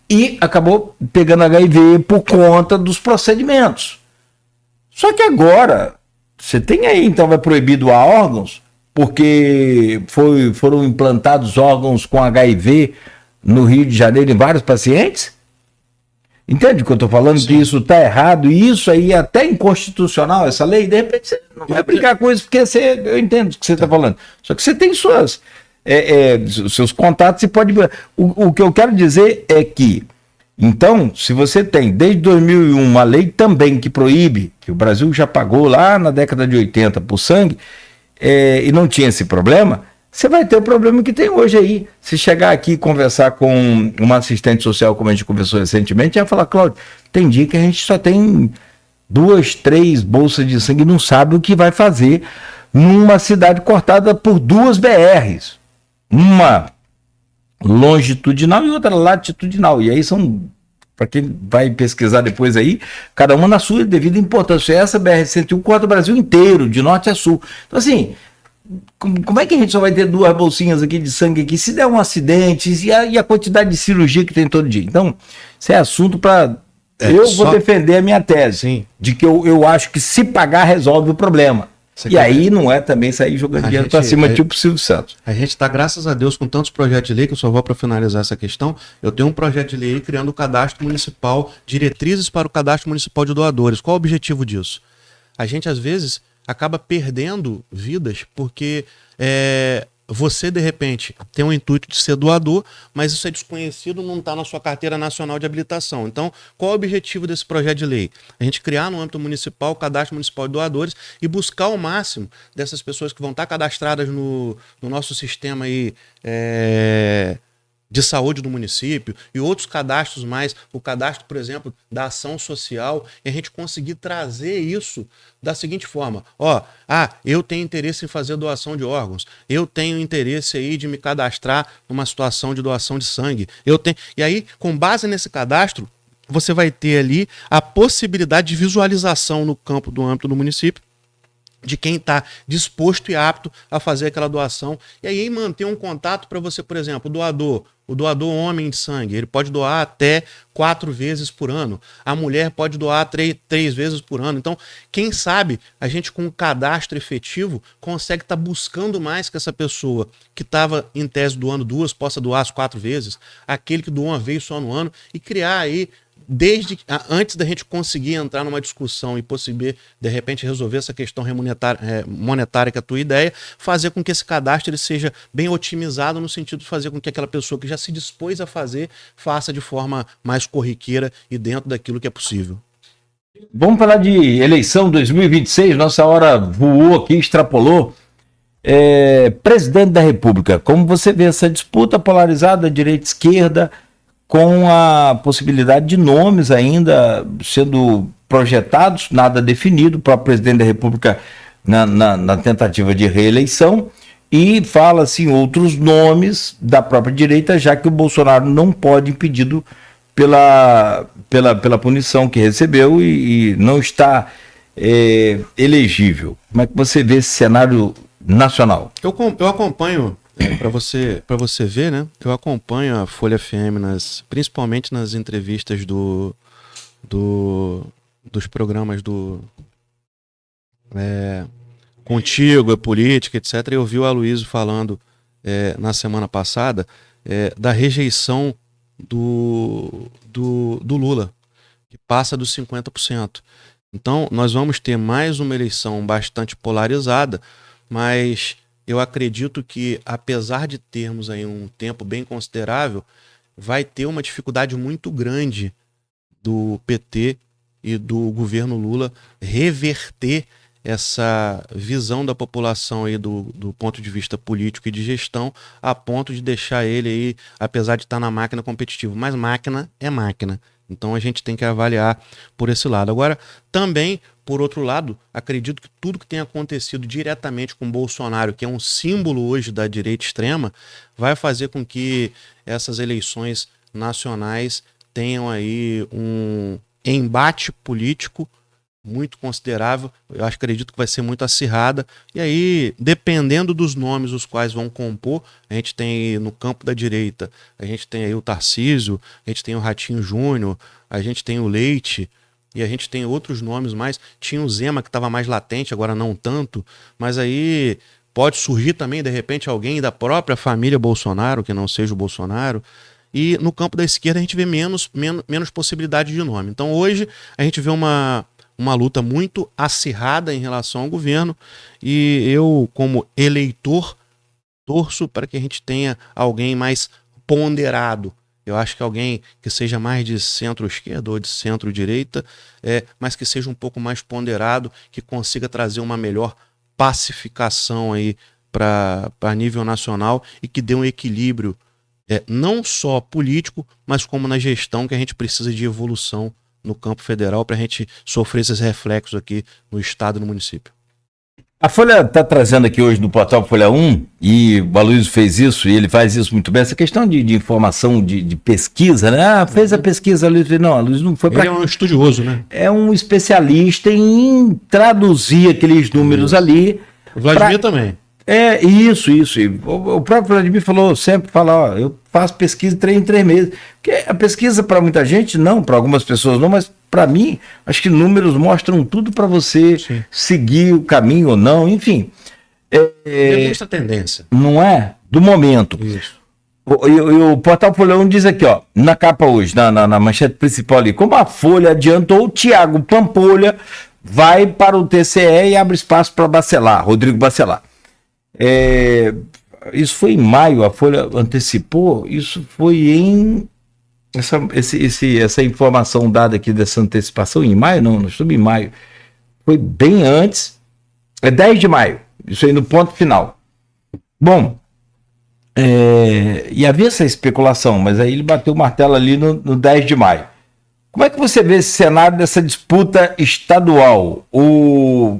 e acabou pegando HIV por conta dos procedimentos. Só que agora, você tem aí, então vai proibir doar órgãos, porque foram implantados órgãos com HIV no Rio de Janeiro em vários pacientes? Entende o que eu estou falando? Sim. Que isso está errado, e isso aí é até inconstitucional, essa lei. De repente você não vai brincar com isso, porque eu entendo o que você está falando. Só que você tem seus contatos e pode... O que eu quero dizer é que, então, se você tem, desde 2001, uma lei também que proíbe, que o Brasil já pagou lá na década de 80 por sangue, e não tinha esse problema, você vai ter o problema que tem hoje aí. Se chegar aqui e conversar com uma assistente social, como a gente conversou recentemente, ela fala, Cláudio, tem dia que a gente só tem 2, 3 bolsas de sangue e não sabe o que vai fazer numa cidade cortada por 2 BRs. Uma longitudinal e outra latitudinal. E aí são, para quem vai pesquisar depois aí, cada uma na sua devida importância. Essa BR-101 corta o Brasil inteiro, de norte a sul. Então, assim, como é que a gente só vai ter 2 bolsinhas aqui de sangue aqui se der um acidente e a quantidade de cirurgia que tem todo dia? Então, isso é assunto para... vou defender a minha tese. Sim. De que eu acho que se pagar resolve o problema. Aí não é também sair jogando dinheiro para cima, tipo o Silvio Santos. A gente está, graças a Deus, com tantos projetos de lei, que eu só vou para finalizar essa questão. Eu tenho um projeto de lei criando o cadastro municipal, diretrizes para o cadastro municipal de doadores. Qual o objetivo disso? A gente, às vezes, acaba perdendo vidas porque você, de repente, tem o intuito de ser doador, mas isso é desconhecido, não está na sua carteira nacional de habilitação. Então, qual é o objetivo desse projeto de lei? A gente criar no âmbito municipal o cadastro municipal de doadores e buscar o máximo dessas pessoas que vão estar cadastradas no nosso sistema aí, de saúde do município e outros cadastros mais, o cadastro, por exemplo, da ação social, e a gente conseguir trazer isso da seguinte forma, eu tenho interesse em fazer doação de órgãos, eu tenho interesse aí de me cadastrar numa situação de doação de sangue, e aí, com base nesse cadastro, você vai ter ali a possibilidade de visualização no campo do âmbito do município, de quem está disposto e apto a fazer aquela doação. E aí manter um contato para você, por exemplo, o doador homem de sangue, ele pode doar até 4 vezes por ano. A mulher pode doar 3 vezes por ano. Então, quem sabe, a gente com um cadastro efetivo consegue estar buscando mais que essa pessoa que estava em tese doando 2, possa doar as 4 vezes, aquele que doou uma vez só no ano, e criar aí, antes da gente conseguir entrar numa discussão e possível, de repente, resolver essa questão monetária, que é a tua ideia, fazer com que esse cadastro ele seja bem otimizado no sentido de fazer com que aquela pessoa que já se dispôs a fazer, faça de forma mais corriqueira e dentro daquilo que é possível. Vamos falar de eleição 2026, nossa hora voou aqui, extrapolou. Presidente da República, como você vê essa disputa polarizada, direita-esquerda, com a possibilidade de nomes ainda sendo projetados, nada definido, para o presidente da República na tentativa de reeleição, e fala-se em outros nomes da própria direita, já que o Bolsonaro não pode, impedido pela punição que recebeu e não está elegível. Como é que você vê esse cenário nacional? Eu acompanho... Para você ver, né? Eu acompanho a Folha FM principalmente nas entrevistas dos programas Contigo, é Política, etc. Eu vi o Aloysio falando na semana passada da rejeição do Lula, que passa dos 50%. Então, nós vamos ter mais uma eleição bastante polarizada, mas eu acredito que, apesar de termos aí um tempo bem considerável, vai ter uma dificuldade muito grande do PT e do governo Lula reverter essa visão da população aí do ponto de vista político e de gestão, a ponto de deixar ele aí, apesar de estar na máquina competitiva. Mas máquina é máquina. Então a gente tem que avaliar por esse lado. Agora, também, por outro lado, acredito que tudo que tem acontecido diretamente com Bolsonaro, que é um símbolo hoje da direita extrema, vai fazer com que essas eleições nacionais tenham aí um embate político muito considerável. Eu acredito que vai ser muito acirrada. E aí, dependendo dos nomes os quais vão compor, a gente tem no campo da direita, a gente tem aí o Tarcísio, a gente tem o Ratinho Júnior, a gente tem o Leite, e a gente tem outros nomes mais. Tinha o Zema, que estava mais latente, agora não tanto, mas aí pode surgir também, de repente, alguém da própria família Bolsonaro, que não seja o Bolsonaro. e no campo da esquerda a gente vê menos possibilidade de nome. Então hoje a gente vê uma luta muito acirrada em relação ao governo, e eu, como eleitor, torço para que a gente tenha alguém mais ponderado. Eu acho que alguém que seja mais de centro-esquerda ou de centro-direita, mas que seja um pouco mais ponderado, que consiga trazer uma melhor pacificação aí para nível nacional e que dê um equilíbrio, não só político, mas como na gestão, que a gente precisa de evolução no campo federal para a gente sofrer esses reflexos aqui no estado e no município. A Folha está trazendo aqui hoje no portal Folha 1, e o Aloysio fez isso, e ele faz isso muito bem, essa questão de informação, de pesquisa, né? Fez a pesquisa, Aloysio, não, Aloysio não foi para... Ele é um estudioso, né? É um especialista em traduzir aqueles números ali. O Vladimir também. Isso. O próprio Vladimir sempre fala, ó, eu faço pesquisa 3 em 3 meses. Porque a pesquisa, para muita gente, não, para algumas pessoas não, mas para mim, acho que números mostram tudo para você seguir o caminho ou não, enfim. Demonstra tendência. Não é? Do momento. Isso. O portal Folha 1 diz aqui, ó, na capa hoje, na manchete principal ali, como a Folha adiantou, o Thiago Pampolha vai para o TCE e abre espaço para Bacelar, Rodrigo Bacelar. Isso foi em maio, a Folha antecipou, isso foi em... Essa informação dada aqui dessa antecipação em maio, não, nós estamos em maio, foi bem antes, 10 de maio, isso aí no ponto final. Bom, e havia essa especulação, mas aí ele bateu o martelo ali no 10 de maio. Como é que você vê esse cenário dessa disputa estadual? O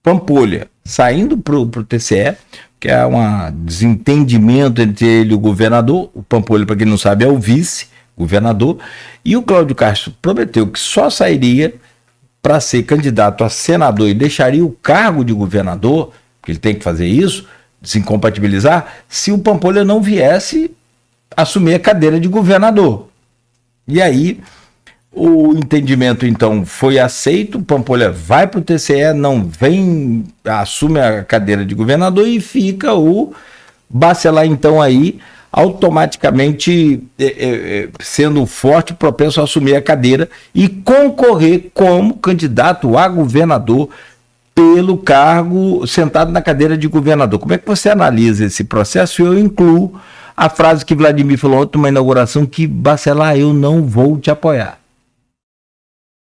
Pampolha saindo para o TCE, que é um desentendimento entre ele e o governador. O Pampolha, para quem não sabe, é o vice-governador. E o Cláudio Castro prometeu que só sairia para ser candidato a senador e deixaria o cargo de governador, porque ele tem que fazer isso, se incompatibilizar, se o Pampolha não viesse assumir a cadeira de governador. E aí o entendimento então foi aceito, o Pampolha vai para o TCE, não vem, assume a cadeira de governador e fica o Bacelar então aí automaticamente sendo forte, propenso a assumir a cadeira e concorrer como candidato a governador pelo cargo sentado na cadeira de governador. Como é que você analisa esse processo? Eu incluo a frase que Vladimir falou ontem numa inauguração, que Bacelar, eu não vou te apoiar.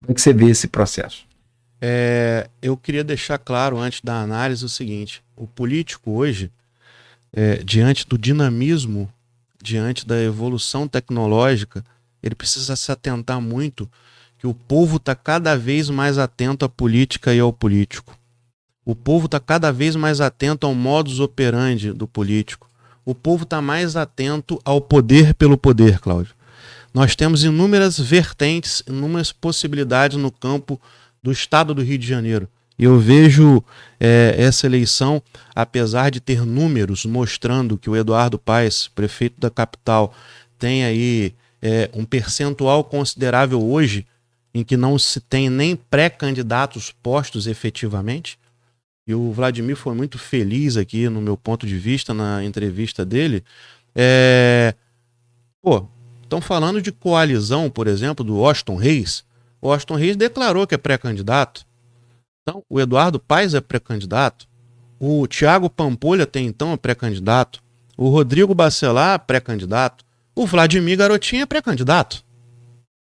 Como é que você vê esse processo? Eu queria deixar claro antes da análise o seguinte: o político hoje, diante do dinamismo, diante da evolução tecnológica, ele precisa se atentar muito que o povo está cada vez mais atento à política e ao político. O povo está cada vez mais atento ao modus operandi do político. O povo está mais atento ao poder pelo poder, Cláudio. Nós temos inúmeras vertentes, inúmeras possibilidades no campo do estado do Rio de Janeiro. E eu vejo essa eleição, apesar de ter números mostrando que o Eduardo Paes, prefeito da capital, tem aí um percentual considerável hoje, em que não se tem nem pré-candidatos postos efetivamente. E o Vladimir foi muito feliz aqui, no meu ponto de vista, na entrevista dele. Estão falando de coalizão, por exemplo, do Washington Reis. O Washington Reis declarou que é pré-candidato. Então, o Eduardo Paes é pré-candidato. O Thiago Pampolha então é pré-candidato. O Rodrigo Bacelar é pré-candidato. O Vladimir Garotinho é pré-candidato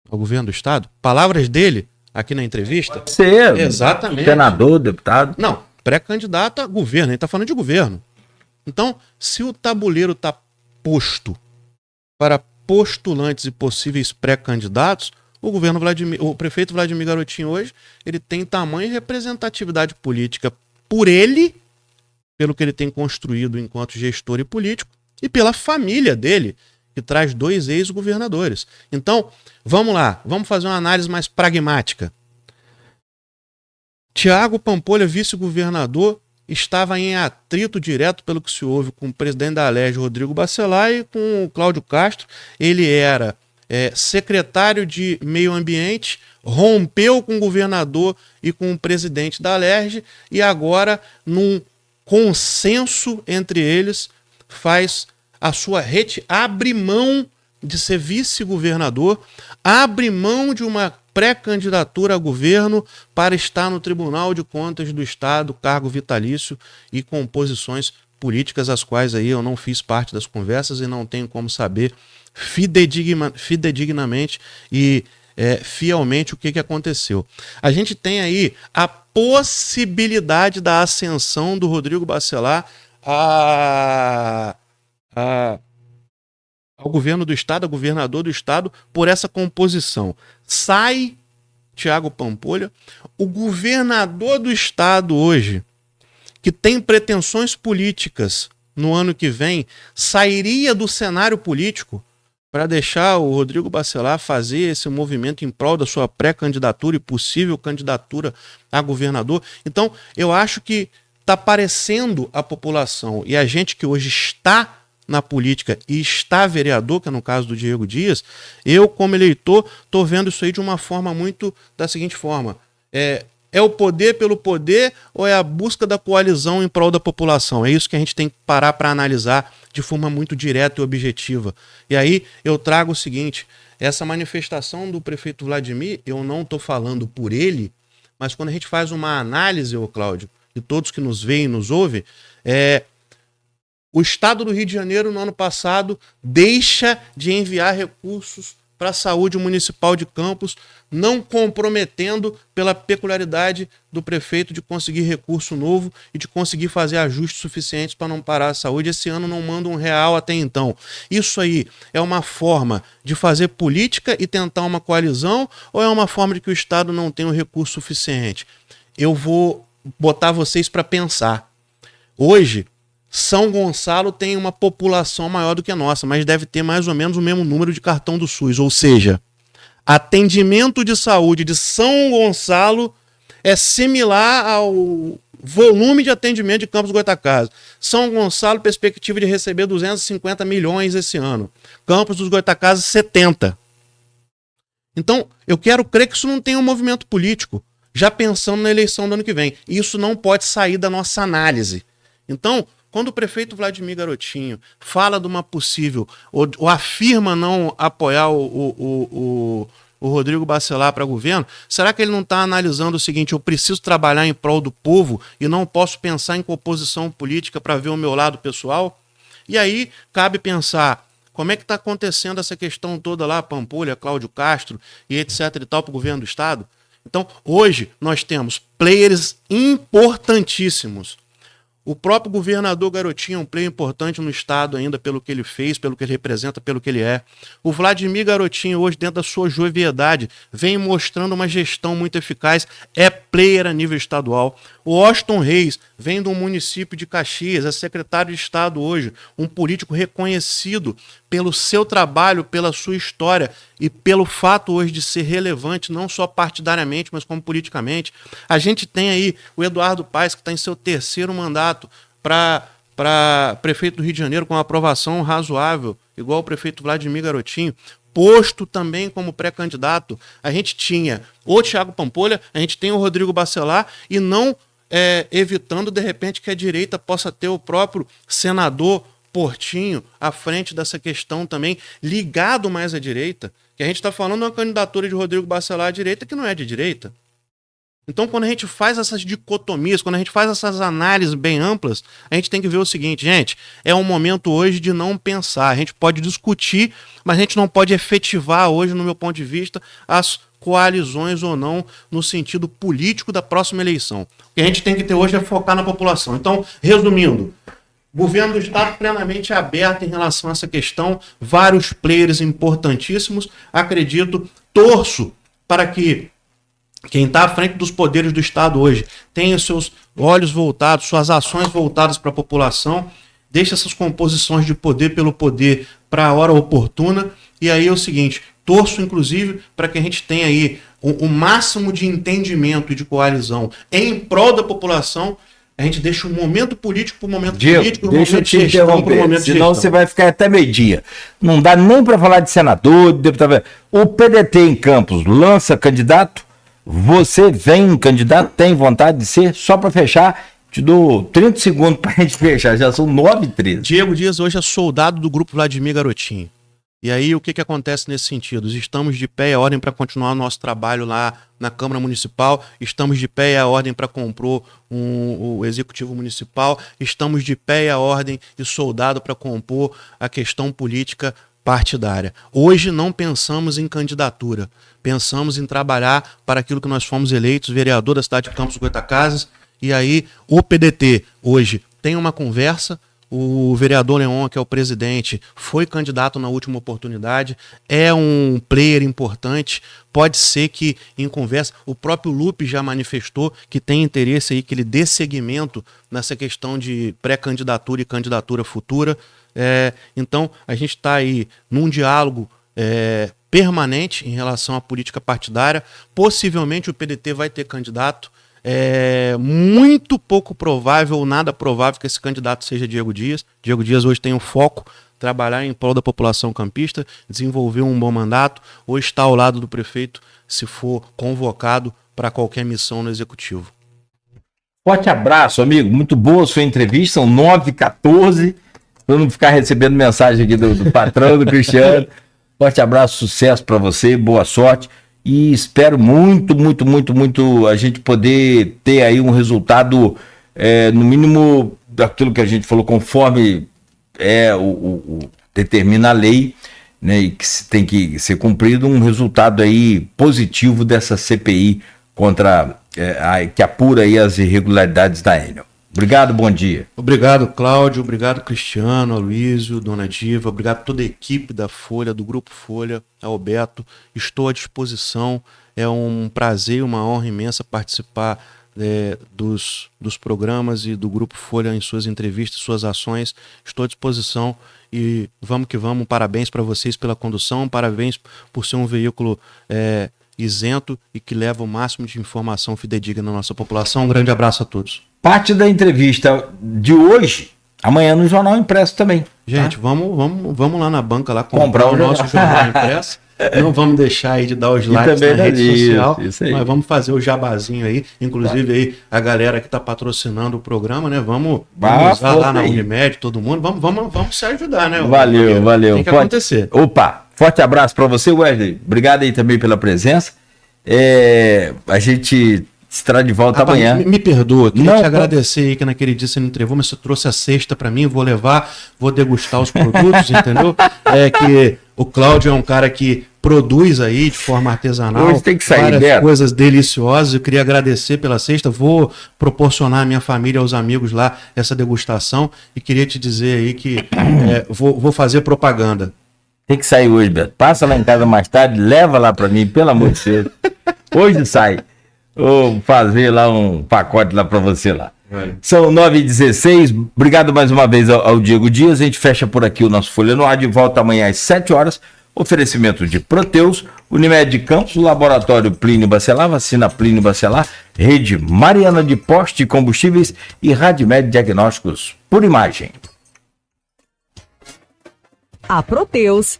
ao governo do estado. Palavras dele aqui na entrevista. Pode ser. Exatamente. Senador, deputado. Não, pré-candidato a governo. Ele está falando de governo. Então, se o tabuleiro está posto para postulantes e possíveis pré-candidatos, o prefeito Vladimir Garotinho hoje, ele tem tamanha representatividade política por ele, pelo que ele tem construído enquanto gestor e político, e pela família dele, que traz 2 ex-governadores. Então, vamos lá, vamos fazer uma análise mais pragmática. Thiago Pampolha, vice-governador, estava em atrito direto, pelo que se ouve, com o presidente da Alerj, Rodrigo Bacelar, e com o Cláudio Castro. Ele era secretário de Meio Ambiente, rompeu com o governador e com o presidente da Alerj, e agora, num consenso entre eles, faz a sua abre mão de ser vice-governador, abre mão de uma pré-candidatura a governo para estar no Tribunal de Contas do Estado, cargo vitalício e com posições políticas, as quais aí eu não fiz parte das conversas e não tenho como saber fidedignamente e fielmente o que aconteceu. A gente tem aí a possibilidade da ascensão do Rodrigo Bacelar ao governo do Estado, ao governador do Estado, por essa composição. Sai Tiago Pampolha, o governador do Estado hoje, que tem pretensões políticas no ano que vem, sairia do cenário político para deixar o Rodrigo Bacelar fazer esse movimento em prol da sua pré-candidatura e possível candidatura a governador. Então, eu acho que está parecendo a população e a gente que hoje está na política e está vereador, que é no caso do Diego Dias, eu, como eleitor, estou vendo isso aí de uma forma muito da seguinte forma. É o poder pelo poder ou é a busca da coalizão em prol da população? É isso que a gente tem que parar para analisar de forma muito direta e objetiva. E aí eu trago o seguinte, essa manifestação do prefeito Vladimir, eu não estou falando por ele, mas quando a gente faz uma análise, Cláudio, e todos que nos veem e nos ouvem, o Estado do Rio de Janeiro, no ano passado, deixa de enviar recursos para a saúde municipal de Campos, não comprometendo pela peculiaridade do prefeito de conseguir recurso novo e de conseguir fazer ajustes suficientes para não parar a saúde. Esse ano não manda R$1 até então. Isso aí é uma forma de fazer política e tentar uma coalizão ou é uma forma de que o Estado não tem o recurso suficiente? Eu vou botar vocês para pensar. Hoje, São Gonçalo tem uma população maior do que a nossa, mas deve ter mais ou menos o mesmo número de cartão do SUS, ou seja, atendimento de saúde de São Gonçalo é similar ao volume de atendimento de Campos do Goytacazes. São Gonçalo, perspectiva de receber 250 milhões esse ano. Campos dos Goytacazes, 70. Então, eu quero crer que isso não tem um movimento político, já pensando na eleição do ano que vem. Isso não pode sair da nossa análise. Então, quando o prefeito Vladimir Garotinho fala de uma possível, ou afirma não apoiar o Rodrigo Bacelar para governo, será que ele não está analisando o seguinte, eu preciso trabalhar em prol do povo e não posso pensar em composição política para ver o meu lado pessoal? E aí cabe pensar, como é que está acontecendo essa questão toda lá, Pampolha, Cláudio Castro e etc e tal para o governo do Estado? Então, hoje nós temos players importantíssimos. O próprio governador Garotinho é um player importante no Estado ainda pelo que ele fez, pelo que ele representa, pelo que ele é. O Vladimir Garotinho hoje, dentro da sua joviedade, vem mostrando uma gestão muito eficaz, é player a nível estadual. O Washington Reis vem do município de Caxias, é secretário de Estado hoje, um político reconhecido pelo seu trabalho, pela sua história e pelo fato hoje de ser relevante, não só partidariamente, mas como politicamente. A gente tem aí o Eduardo Paes, que está em seu 3º mandato para prefeito do Rio de Janeiro, com uma aprovação razoável, igual o prefeito Vladimir Garotinho, posto também como pré-candidato. A gente tinha o Tiago Pampolha, a gente tem o Rodrigo Bacelar e não evitando, de repente, que a direita possa ter o próprio senador Portinho à frente dessa questão também, ligado mais à direita, que a gente está falando de uma candidatura de Rodrigo Bacelar à direita que não é de direita. Então, quando a gente faz essas dicotomias, quando a gente faz essas análises bem amplas, a gente tem que ver o seguinte, gente, é um momento hoje de não pensar, a gente pode discutir, mas a gente não pode efetivar hoje, no meu ponto de vista, as coalizões ou não no sentido político da próxima eleição. O que a gente tem que ter hoje é focar na população. Então, resumindo, governo do Estado plenamente aberto em relação a essa questão, vários players importantíssimos, acredito, torço para que quem está à frente dos poderes do Estado hoje tenha seus olhos voltados, suas ações voltadas para a população, deixa essas composições de poder pelo poder para a hora oportuna, e aí é o seguinte, torço inclusive para que a gente tenha aí o máximo de entendimento e de coalizão em prol da população. A gente deixa o momento político para o momento político, o deixa momento eu te de gestão para o interromper, momento de senão gestão. você vai ficar até meio-dia. Não dá nem para falar de senador, de deputado. O PDT em Campos lança candidato, você vem um candidato, tem vontade de ser? Só para fechar, te dou 30 segundos para a gente fechar, já são 9h13. Diego Dias hoje é soldado do grupo Vladimir Garotinho. E aí, o que acontece nesse sentido? Estamos de pé e a ordem para continuar o nosso trabalho lá na Câmara Municipal, estamos de pé e a ordem para compor o Executivo Municipal, estamos de pé e a ordem e soldado para compor a questão política partidária. Hoje não pensamos em candidatura, pensamos em trabalhar para aquilo que nós fomos eleitos, vereador da cidade de Campos dos Goytacazes, e aí o PDT hoje tem uma conversa. O vereador Leon, que é o presidente, foi candidato na última oportunidade, é um player importante, pode ser que em conversa, o próprio Lupe já manifestou que tem interesse aí que ele dê seguimento nessa questão de pré-candidatura e candidatura futura. Então, a gente está aí num diálogo permanente em relação à política partidária. Possivelmente o PDT vai ter candidato. É muito pouco provável ou nada provável que esse candidato seja Diego Dias. Diego Dias hoje tem um foco, trabalhar em prol da população campista, desenvolver um bom mandato, ou estar ao lado do prefeito se for convocado para qualquer missão no executivo. Forte abraço, amigo. Muito boa a sua entrevista, são 9h14, para não ficar recebendo mensagem aqui do patrão, do Cristiano. Forte abraço, sucesso para você, boa sorte. E espero muito a gente poder ter aí um resultado, no mínimo, daquilo que a gente falou, conforme determina a lei, né, e que tem que ser cumprido, um resultado aí positivo dessa CPI que apura aí as irregularidades da Enel. Obrigado, bom dia. Obrigado, Cláudio, obrigado, Cristiano, Aloysio, Dona Diva, obrigado a toda a equipe da Folha, do Grupo Folha, ao Beto. Estou à disposição, é um prazer e uma honra imensa participar dos programas e do Grupo Folha em suas entrevistas, suas ações. Estou à disposição e vamos que vamos. Parabéns para vocês pela condução, parabéns por ser um veículo isento e que leva o máximo de informação fidedigna na nossa população. Um grande abraço a todos. Parte da entrevista de hoje, amanhã no Jornal Impresso também. Gente, tá? vamos lá na banca lá comprar o nosso Jornal Impresso. Não vamos deixar aí de dar os likes na rede social, mas vamos fazer o jabazinho aí. Inclusive aí a galera que está patrocinando o programa, né? Vamos usar lá na Unimed, todo mundo. Vamos se ajudar, né? Valeu. Tem que acontecer. Opa, forte abraço para você, Wesley. Obrigado aí também pela presença. A gente estará de volta amanhã. Me perdoa, queria te agradecer aí que naquele dia você me entregou, mas você trouxe a cesta para mim, vou levar, vou degustar os produtos, entendeu? Que o Cláudio é um cara que produz aí de forma artesanal hoje tem que sair várias coisas deliciosas. Eu queria agradecer pela cesta, vou proporcionar à minha família, aos amigos lá, essa degustação e queria te dizer aí que vou fazer propaganda. Tem que sair hoje, Beto. Passa lá em casa mais tarde, leva lá para mim, pelo amor de Deus. Hoje sai. Vou fazer lá um pacote lá para você lá. São 9h16. Obrigado mais uma vez ao Diego Dias. A gente fecha por aqui o nosso Folha no Ar. De volta amanhã às 7 horas. Oferecimento de Proteus, Unimed de Campos, Laboratório Plínio Bacelar, Vacina Plínio Bacelar, Rede Mariana de Poste e Combustíveis e Radmed Diagnósticos por Imagem. A Proteus